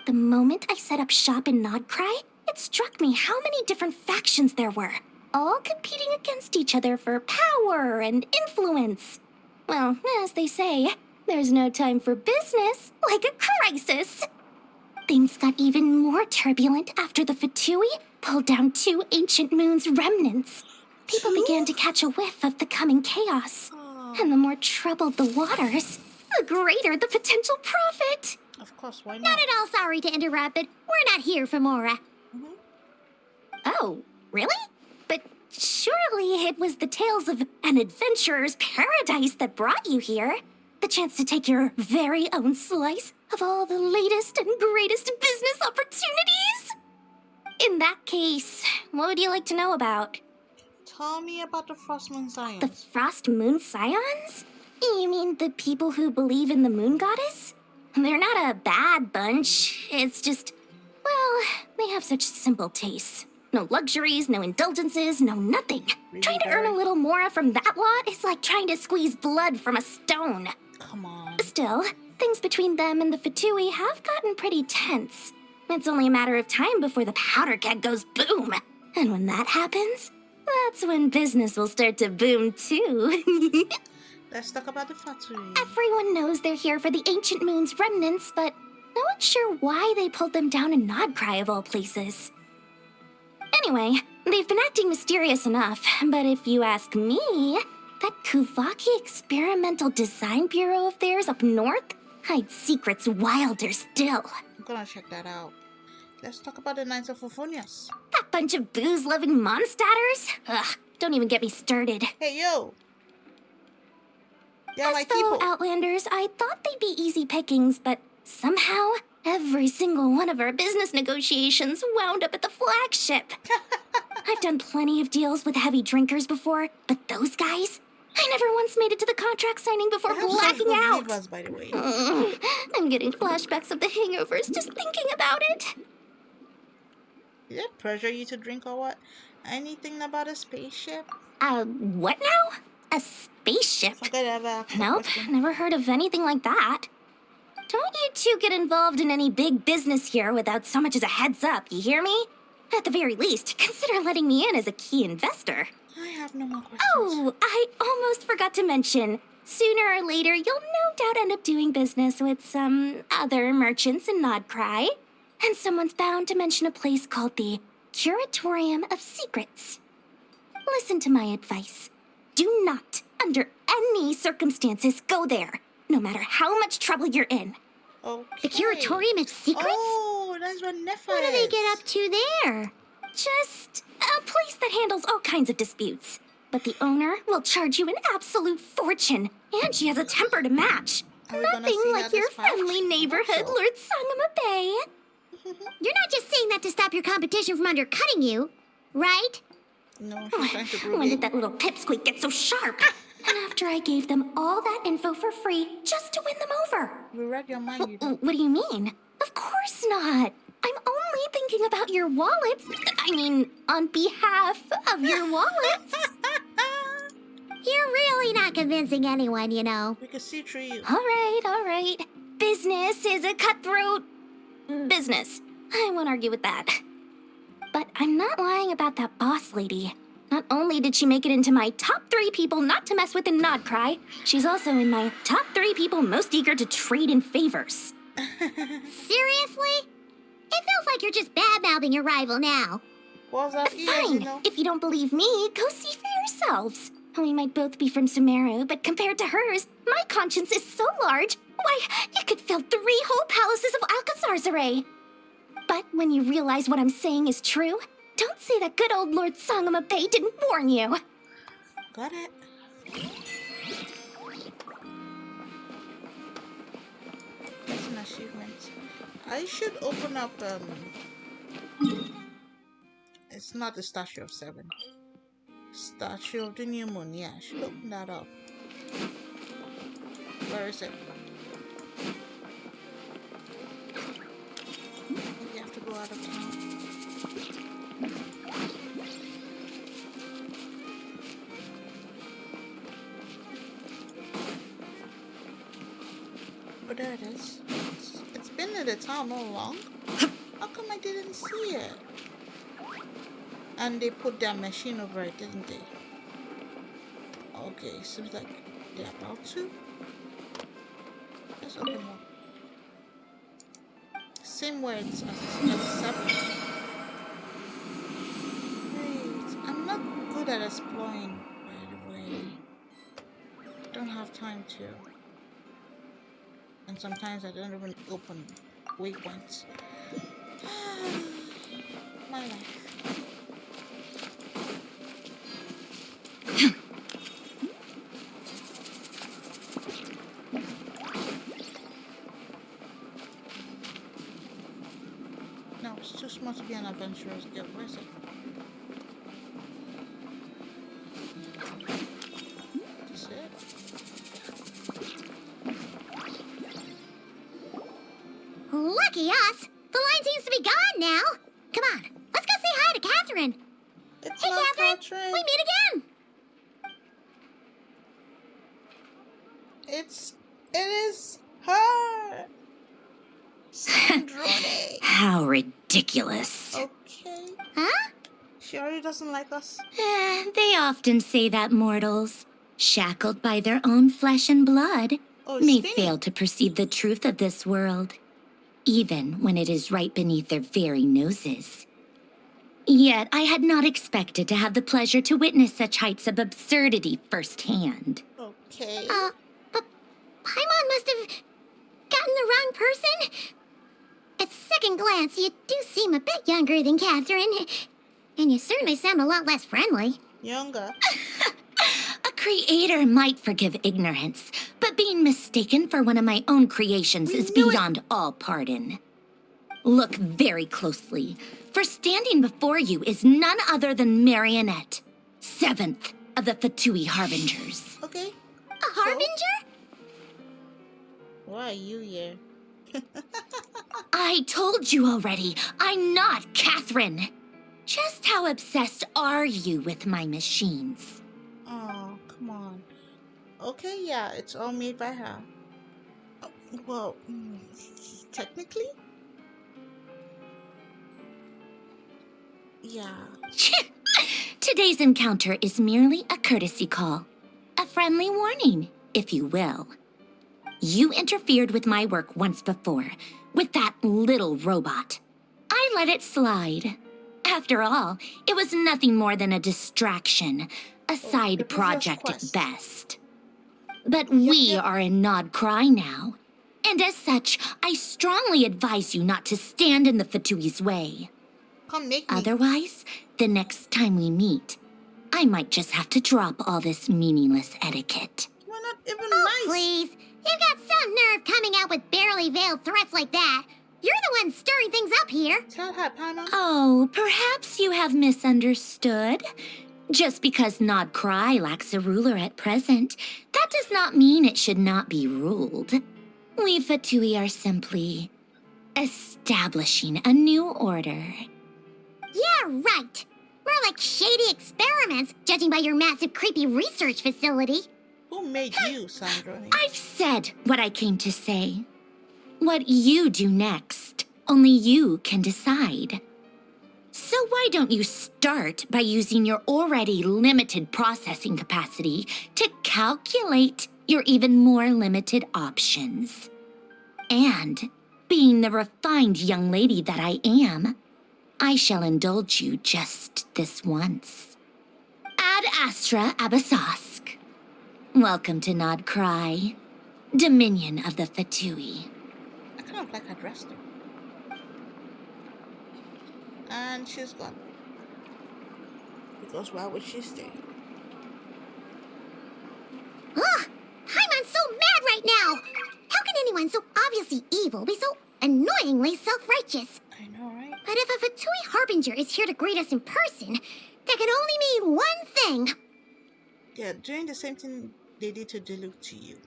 The moment I set up shop in Nodkrai, it struck me how many different factions there were, all competing against each other for power and influence. Well, as they say, there's no time for business like a crisis. Things got even more turbulent after the Fatui pulled down 2 ancient moon's remnants. People began to catch a whiff of the coming chaos. And the more troubled the waters, the greater the potential profit. Of course, why not? Not at all sorry to interrupt, but we're not here for Mora. Oh, really? But surely it was the tales of an adventurer's paradise that brought you here. The chance to take your very own slice of all the latest and greatest business opportunities. In that case, what would you like to know about? Tell me about the Frost Moon Scions. The Frost Moon Scions? You mean the people who believe in the moon goddess? They're not a bad bunch. It's just, well, they have such simple tastes. No luxuries, no indulgences, no nothing. Really, Trying to earn a little more from that lot is like trying to squeeze blood from a stone. Come on. Still, things between them and the Fatui have gotten pretty tense. It's only a matter of time before the powder keg goes boom. And when that happens, that's when business will start to boom too. Let's talk about the Fatui. Everyone knows they're here for the ancient moon's remnants, but no one's sure why they pulled them down in Nodkrai of all places. Anyway, they've been acting mysterious enough, but if you ask me, that Kuvaki Experimental Design Bureau of theirs up north hides secrets wilder still. I'm gonna check that out. Let's talk about the Knights of Euphonius. That bunch of booze-loving monstators? Ugh, don't even get me started. Hey, yo! Yeah, my As fellow people. Outlanders, I thought they'd be easy pickings, but somehow, every single one of our business negotiations wound up at the flagship. I've done plenty of deals with heavy drinkers before, but those guys, I never once made it to the contract signing before They have such blacking good out. divas, by the way. I'm getting flashbacks of the hangovers just thinking about it. Did it pressure you to drink or what? Anything about a spaceship? What now? A spaceship? Forget about that. Nope, never heard of anything like that. Don't you two get involved in any big business here without so much as a heads up, you hear me? At the very least, consider letting me in as a key investor. I have no more questions. Oh, I almost forgot to mention. Sooner or later, you'll no doubt end up doing business with some other merchants in Nodkrai. And someone's bound to mention a place called the Curatorium of Secrets. Listen to my advice. Do not, under any circumstances, go there, no matter how much trouble you're in. Okay. The Curatorium of Secrets? Oh, that's what Nefa What do they get up to there? Just a place that handles all kinds of disputes. But the owner will charge you an absolute fortune, and she has a temper to match. Are we gonna Nothing see like that your this fight? friendly neighborhood, Also. Lord Sangama Bay. You're not just saying that to stop your competition from undercutting you, right? No, she's trying to prove When it. did that little pipsqueak get so sharp? And after I gave them all that info for free just to win them over. We read your mind, you know. What do you mean? Of course not. I'm only thinking about your wallets. I mean, on behalf of your wallets. You're really not convincing anyone, you know. We could see through you. All right. Business is a cutthroat business. I won't argue with that. But I'm not lying about that boss lady. Not only did she make it into my top 3 people not to mess with in Nodkrai, she's also in my top 3 people most eager to trade in favors. Seriously? It feels like you're just bad-mouthing your rival now. What's up, Fine. If you don't believe me, go see for yourselves. We might both be from Sumeru, but compared to hers, my conscience is so large, why, you could fill 3 whole palaces of Alcazar's array. But when you realize what I'm saying is true, don't say that good old Lord Sangama Bay didn't warn you. Got it. That's an achievement. I should open up, it's not the Statue of 7. Statue of the New Moon, yeah, I should open that up. Where is it? We have to go out of town. Oh, there it is. It's been in the town all along. How come I didn't see it? And they put their machine over it, didn't they? Okay, seems like they're about to. open up. Same words as 7. Wait, I'm not good at exploring, by the way. Don't have time to. And sometimes I don't even open waypoints. My life. No, it's too small to be an adventurer's guild. Where is it? Is it? Lucky us! The line seems to be gone now. Come on, let's go say hi to Catherine. It's Hey, not Catherine! We meet again! It is her! Sandrone! How ridiculous. Okay. Huh? She already doesn't like us. They often say that mortals, shackled by their own flesh and blood, Oh, it's may Spinny. fail to perceive the truth of this world, even when it is right beneath their very noses. Yet I had not expected to have the pleasure to witness such heights of absurdity firsthand. Okay. But Paimon must have gotten the wrong person. At second glance, you do seem a bit younger than Catherine. And you certainly sound a lot less friendly. Younger. A creator might forgive ignorance, but being mistaken for one of my own creations is beyond all pardon. Look very closely, for standing before you is none other than Marionette, 7th of the Fatui Harbingers. Okay. A harbinger? Why are you here? I told you already, I'm not Catherine. Just how obsessed are you with my machines? Oh, come on. Okay, yeah, it's all made by her. Well, technically? Yeah. Today's encounter is merely a courtesy call. A friendly warning, if you will. You interfered with my work once before, with that little robot. I let it slide. After all, it was nothing more than a distraction, a side project at best. But we are in Nodkrai now. And as such, I strongly advise you not to stand in the Fatui's way. Come make me. Otherwise, the next time we meet, I might just have to drop all this meaningless etiquette. We're not even Oh, nice. please. You've got some nerve coming out with barely veiled threats like that. You're the one stirring things up here. Tell her, Paimon. Oh, perhaps you have misunderstood. Just because Nodkrai lacks a ruler at present, that does not mean it should not be ruled. We Fatui are simply establishing a new order. Yeah, right. More like shady experiments, judging by your massive, creepy research facility. Who made you, Sandra? I've said what I came to say. What you do next, only you can decide. So why don't you start by using your already limited processing capacity to calculate your even more limited options? And, being the refined young lady that I am, I shall indulge you just this once. Ad Astra Abyssosque. Welcome to Nodkrai, Dominion of the Fatui. I kind of like her dress though. And she's gone. Because why would she stay? Ugh! Paimon's so mad right now! How can anyone so obviously evil be so annoyingly self-righteous? I know, right? But if a Fatui Harbinger is here to greet us in person, that can only mean one thing. Yeah, doing the same thing they did to Diluc to you.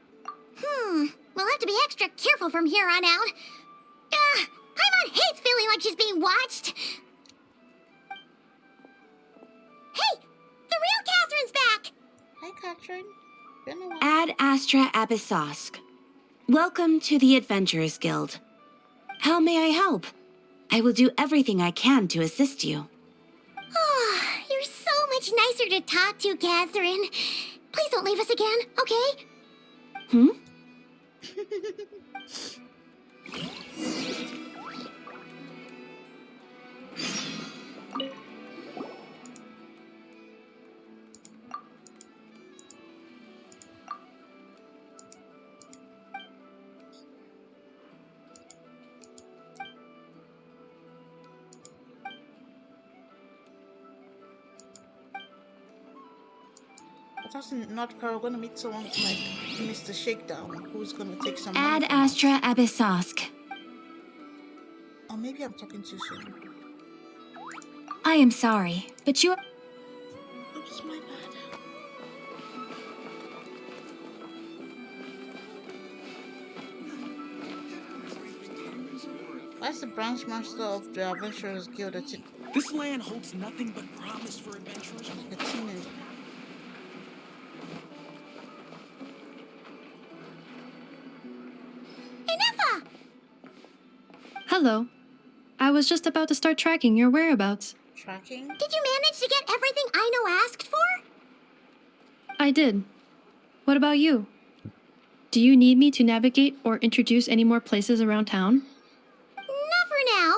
We'll have to be extra careful from here on out. Paimon hates feeling like she's being watched. Hey! The real Catherine's back! Hi, Catherine. Been a while. Ad Astra Abyssosque. Welcome to the Adventurers Guild. How may I help? I will do everything I can to assist you. Oh, you're so much nicer to talk to, Catherine. Please don't leave us again, okay? I thought in Nodkrai we're gonna meet someone like Mr. Shakedown who's gonna take some money Ad from us. Astra Abyssosk. Or maybe I'm talking too soon. I am sorry, but you... Oops, my bad. Why's the branch master of the Adventurers Guild This land holds nothing but promise for adventurers. like a teenager? Enough! Hello. I was just about to start tracking your whereabouts. Tracking? Did you manage to get everything Aino asked for? I did. What about you? Do you need me to navigate or introduce any more places around town? Not for now.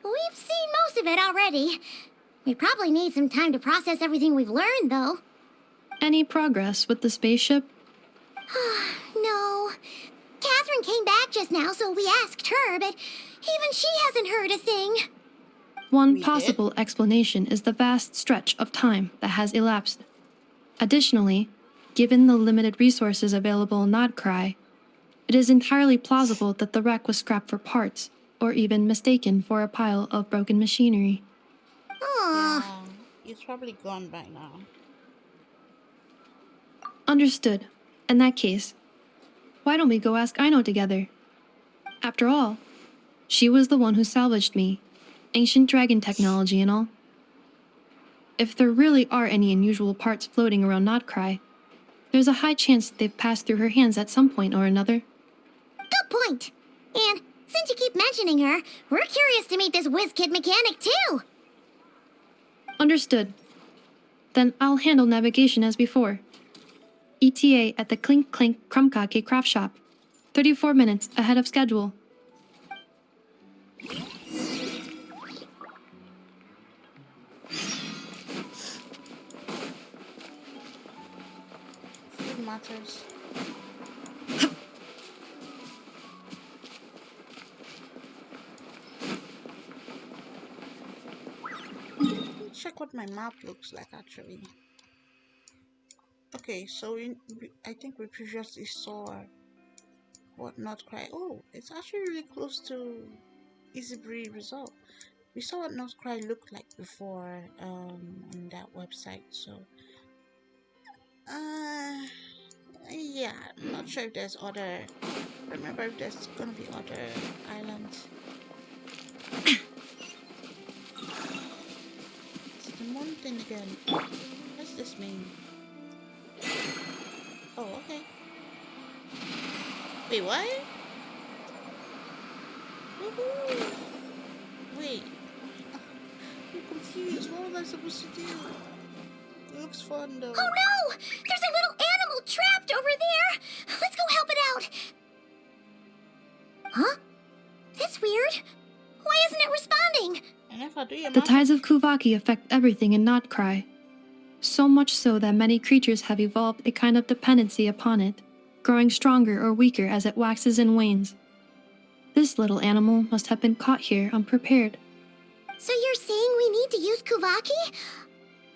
We've seen most of it already. We probably need some time to process everything we've learned, though. Any progress with the spaceship? No. Catherine came back just now, so we asked her, but even she hasn't heard a thing. One possible explanation is the vast stretch of time that has elapsed. Additionally, given the limited resources available in Nodkrai, it is entirely plausible that the wreck was scrapped for parts, or even mistaken for a pile of broken machinery. Yeah, it's probably gone by now. Understood. In that case, why don't we go ask Aino together? After all, she was the one who salvaged me, ancient dragon technology and all. If there really are any unusual parts floating around Nodkrai, there's a high chance they've passed through her hands at some point or another. Good point. And since you keep mentioning her, we're curious to meet this whiz-kid mechanic, too. Understood. Then I'll handle navigation as before. ETA at the Clink Clink Krumkake craft shop. 34 minutes ahead of schedule. Food matters. Check what my map looks like actually. Okay, so I think we previously saw what Nodkrai. Oh, it's actually really close to Easybreed result. We saw what Nodkrai looked like before on that website. So yeah, I'm not sure if there's other. Remember if there's gonna be other islands. It's the moon thing again. What's this mean? Oh, okay. Wait, what? Woohoo! Wait. I'm confused. What was I supposed to do? It looks fun though. Oh no! There's a little animal trapped over there! Let's go help it out! Huh? That's weird. Why isn't it responding? And if I do your The tides of Kuvaki affect everything in Nodkrai. So much so that many creatures have evolved a kind of dependency upon it, growing stronger or weaker as it waxes and wanes. This little animal must have been caught here unprepared. So you're saying we need to use Kuvaki?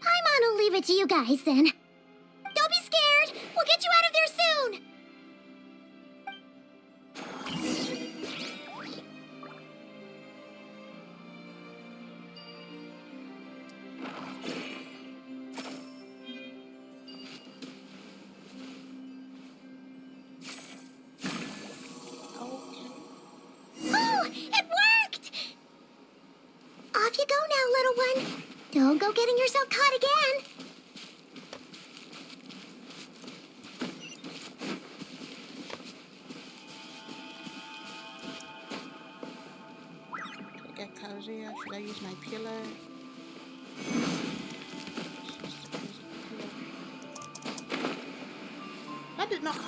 Paimon will leave it to you guys then. Don't be scared! We'll get you out of there soon! Oh, it worked! Off you go now, little one. Don't go getting yourself caught again. Should I get Kazuya? Should I use my pillar? That did not work.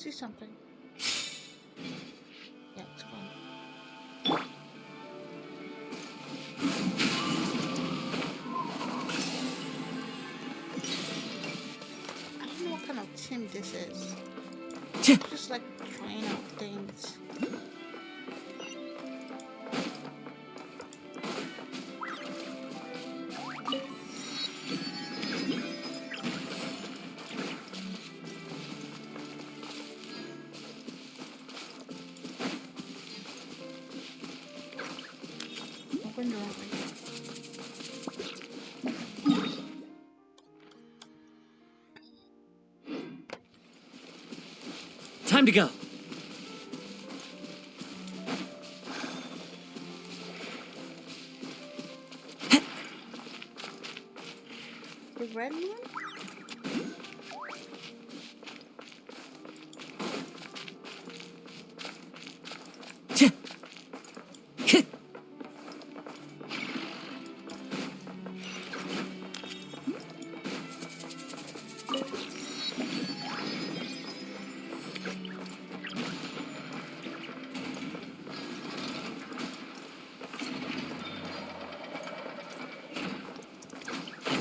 see something. Yeah, it's gone. I don't know what kind of team this is. It's just like trying out things. Open the wrong way. Time to go. The red one?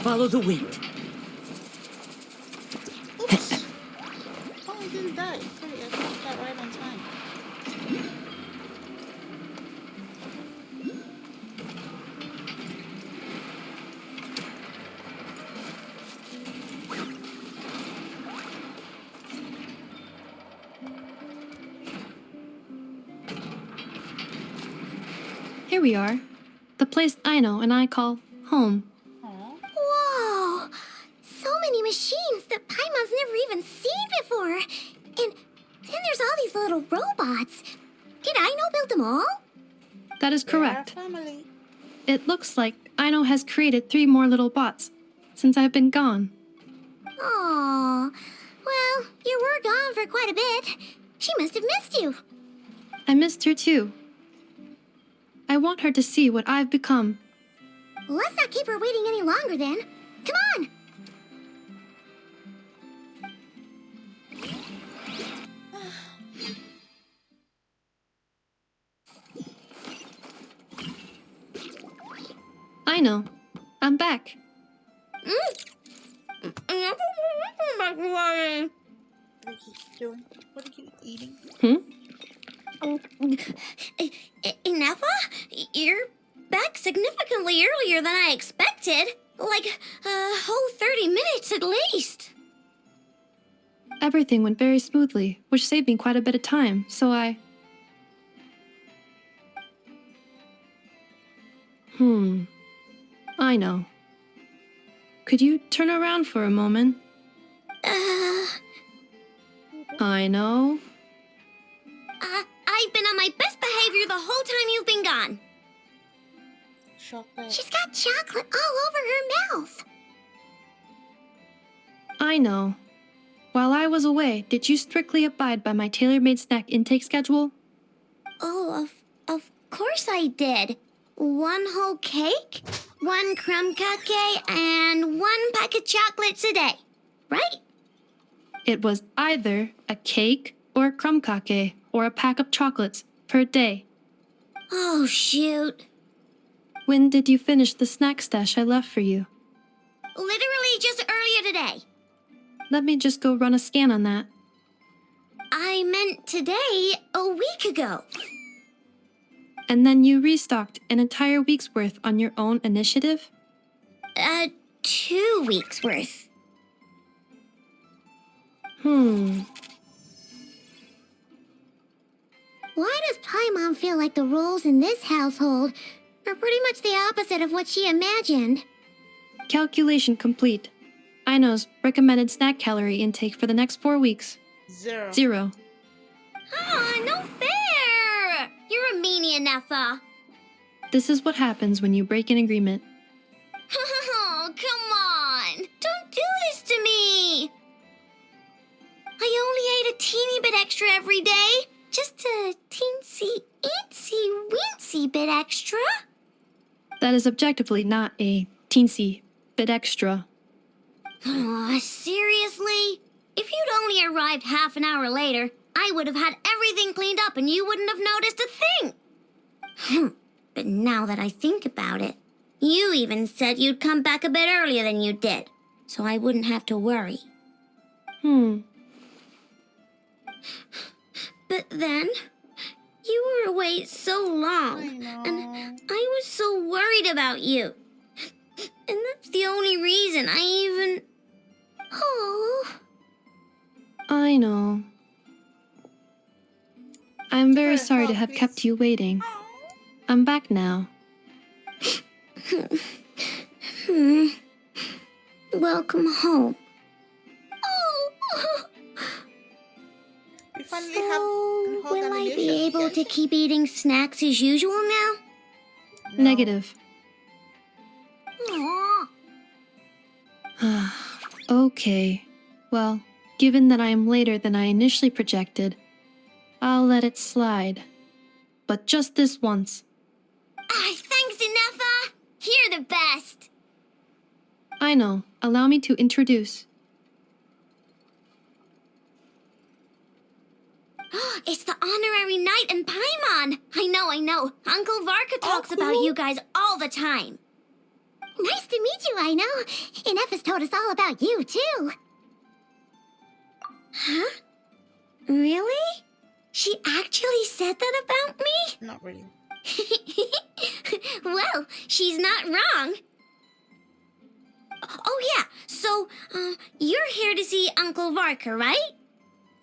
Follow the wind. Oops! Oh, I didn't die. Sorry, I got that right on time. Here we are. The place Aino and I call home. Whoa! So many machines that Paimon's never even seen before. And then there's all these little robots. Did Aino build them all? That is correct. Family. It looks like Aino has created 3 more little bots since I've been gone. Aw. Well, you were gone for quite a bit. She must have missed you. I missed her too. I want her to see what I've become. Let's not keep her waiting any longer then. Come on! Aino, I'm back. What are you doing? What are you eating? Ineffa? You're back significantly earlier than I expected. Like a whole 30 minutes at least. Everything went very smoothly, which saved me quite a bit of time, so I... I know. Could you turn around for a moment? I know. I've been on my best behavior the whole time you've been gone. Chocolate. She's got chocolate all over her mouth. I know. While I was away, did you strictly abide by my tailor-made snack intake schedule? Oh, of course I did. 1 whole cake, 1 crumb cupcake, and 1 pack of chocolates a day, right? It was either a cake or a crumb cake or a pack of chocolates per day. Oh, shoot. When did you finish the snack stash I left for you? Literally just earlier today. Let me just go run a scan on that. I meant today, a week ago. And then you restocked an entire week's worth on your own initiative? 2 weeks worth. Hmm. Why does Paimon feel like the roles in this household are pretty much the opposite of what she imagined? Calculation complete. Aino's recommended snack calorie intake for the next 4 weeks. 0. 0. Ah, no fair! You're a meanie, Ineffa. This is what happens when you break an agreement. Oh, come on! Don't do this to me! I only ate a teeny bit extra every day. Just a teensy-eensy-weensy bit extra. That is objectively not a teensy bit extra. Aw, seriously? If you'd only arrived half an hour later, I would have had everything cleaned up and you wouldn't have noticed a thing. But now that I think about it, you even said you'd come back a bit earlier than you did, so I wouldn't have to worry. But then, you were away so long, and I was so worried about you. And that's the only reason I even... Oh. I know. I'm very sorry to have kept you waiting. I'm back now. Welcome home. We finally So, have will I be able to keep eating snacks as usual now? Negative. Aw. Okay. Well, given that I am later than I initially projected, I'll let it slide. But just this once. Thanks, Inefa! You're the best! I know. Allow me to introduce. It's the honorary knight and Paimon! I know. Uncle Varka talks about you guys all the time. Nice to meet you, I know. Inefa's told us all about you, too. Huh? Really? She actually said that about me? Not really. Well, she's not wrong. Oh, yeah. So, you're here to see Uncle Varka, right?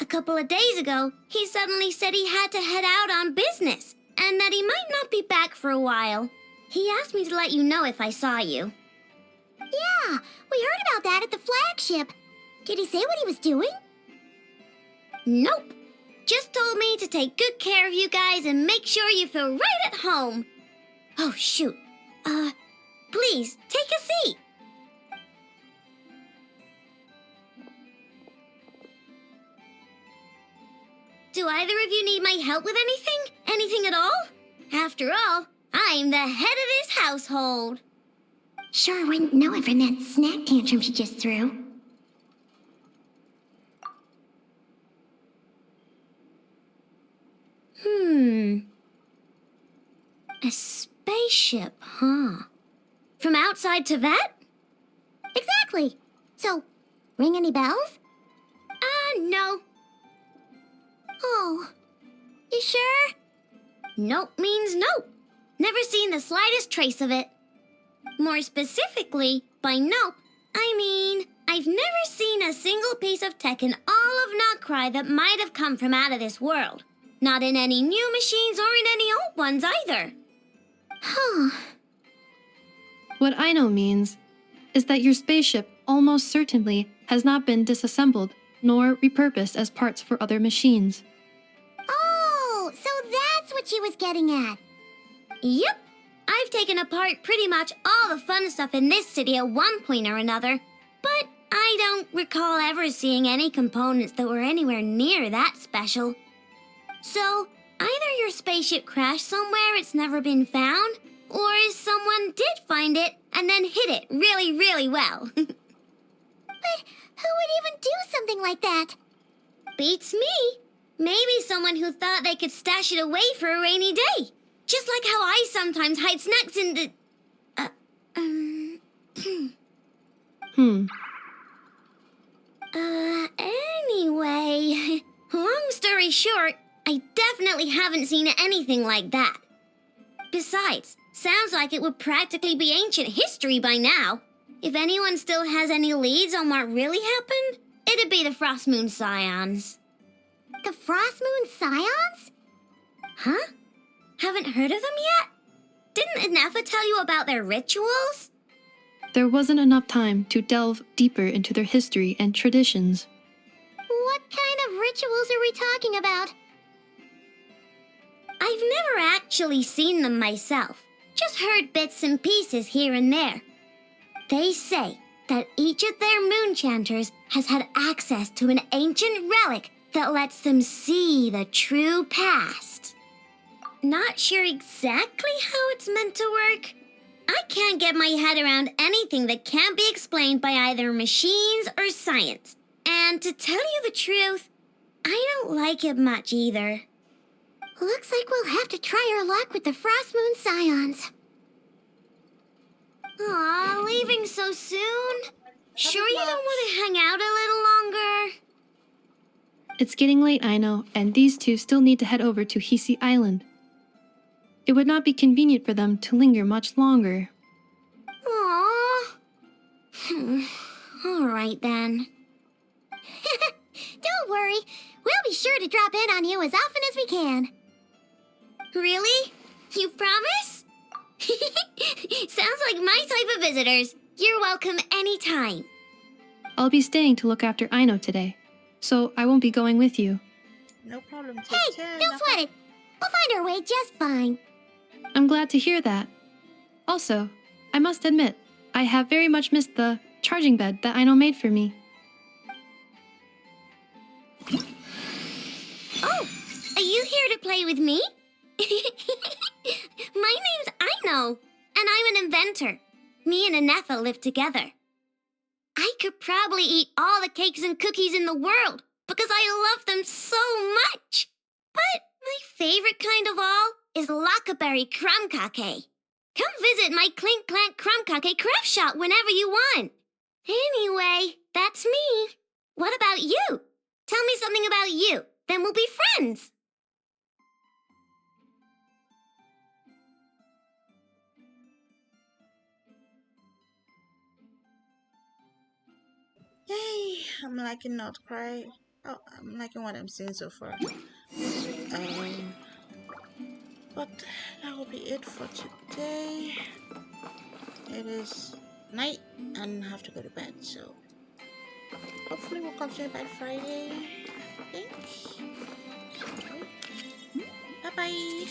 A couple of days ago, he suddenly said he had to head out on business, and that he might not be back for a while. He asked me to let you know if I saw you. Yeah, we heard about that at the flagship. Did he say what he was doing? Nope. Just told me to take good care of you guys and make sure you feel right at home. Oh, shoot. Please, take a seat. Do either of you need my help with anything? Anything at all? After all, I'm the head of this household. Sure wouldn't know it from that snack tantrum she just threw. A spaceship, huh? From outside Tibet? Exactly. So, ring any bells? No. Oh, you sure? Nope means nope. Never seen the slightest trace of it. More specifically, by nope, I mean, I've never seen a single piece of tech in all of Nodkrai that might have come from out of this world. Not in any new machines or in any old ones either. Huh. What I know means is that your spaceship almost certainly has not been disassembled nor repurposed as parts for other machines. Oh, so that's what she was getting at. Yep. I've taken apart pretty much all the fun stuff in this city at one point or another, but I don't recall ever seeing any components that were anywhere near that special. So, either your spaceship crashed somewhere it's never been found, or someone did find it and then hid it really, really well. But who would even do something like that? Beats me. Maybe someone who thought they could stash it away for a rainy day. Just like how I sometimes hide snacks in the... Anyway, long story short, I definitely haven't seen anything like that. Besides, sounds like it would practically be ancient history by now. If anyone still has any leads on what really happened, it'd be the Frost Moon Scions. The Frost Moon Scions? Huh? Haven't heard of them yet? Didn't Inefa tell you about their rituals? There wasn't enough time to delve deeper into their history and traditions. What kind of rituals are we talking about? I've never actually seen them myself, just heard bits and pieces here and there. They say that each of their moon chanters has had access to an ancient relic that lets them see the true past. Not sure exactly how it's meant to work. I can't get my head around anything that can't be explained by either machines or science. And And to tell you the truth, I don't like it much either. Looks like we'll have to try our luck with the Frost Moon Scions. Aw, leaving so soon? Sure you don't want to hang out a little longer? It's getting late, I know, and these two still need to head over to Hisi Island. It would not be convenient for them to linger much longer. Aww. All right then. Don't worry. We'll be sure to drop in on you as often as we can. Really? You promise? Sounds like my type of visitors. You're welcome anytime. I'll be staying to look after Aino today, so I won't be going with you. No problem. Take Hey, care. don't sweat it. We'll find our way just fine. I'm glad to hear that. Also, I must admit, I have very much missed the charging bed that Aino made for me. Oh, are you here to play with me? My name's Aino, and I'm an inventor. Me and Anetha live together. I could probably eat all the cakes and cookies in the world because I love them so much. But my favorite kind of all is Lockaberry Crumb Cake. Come visit my Clink Clank Crumb Cake craft shop whenever you want. Anyway, that's me. What about you? Tell me something about you, then we'll be friends. Yay! I'm liking Nodkrai. Oh, I'm liking what I'm seeing so far. But that will be it for today. It is night and I have to go to bed, so hopefully we'll continue by Friday. I think. Bye bye.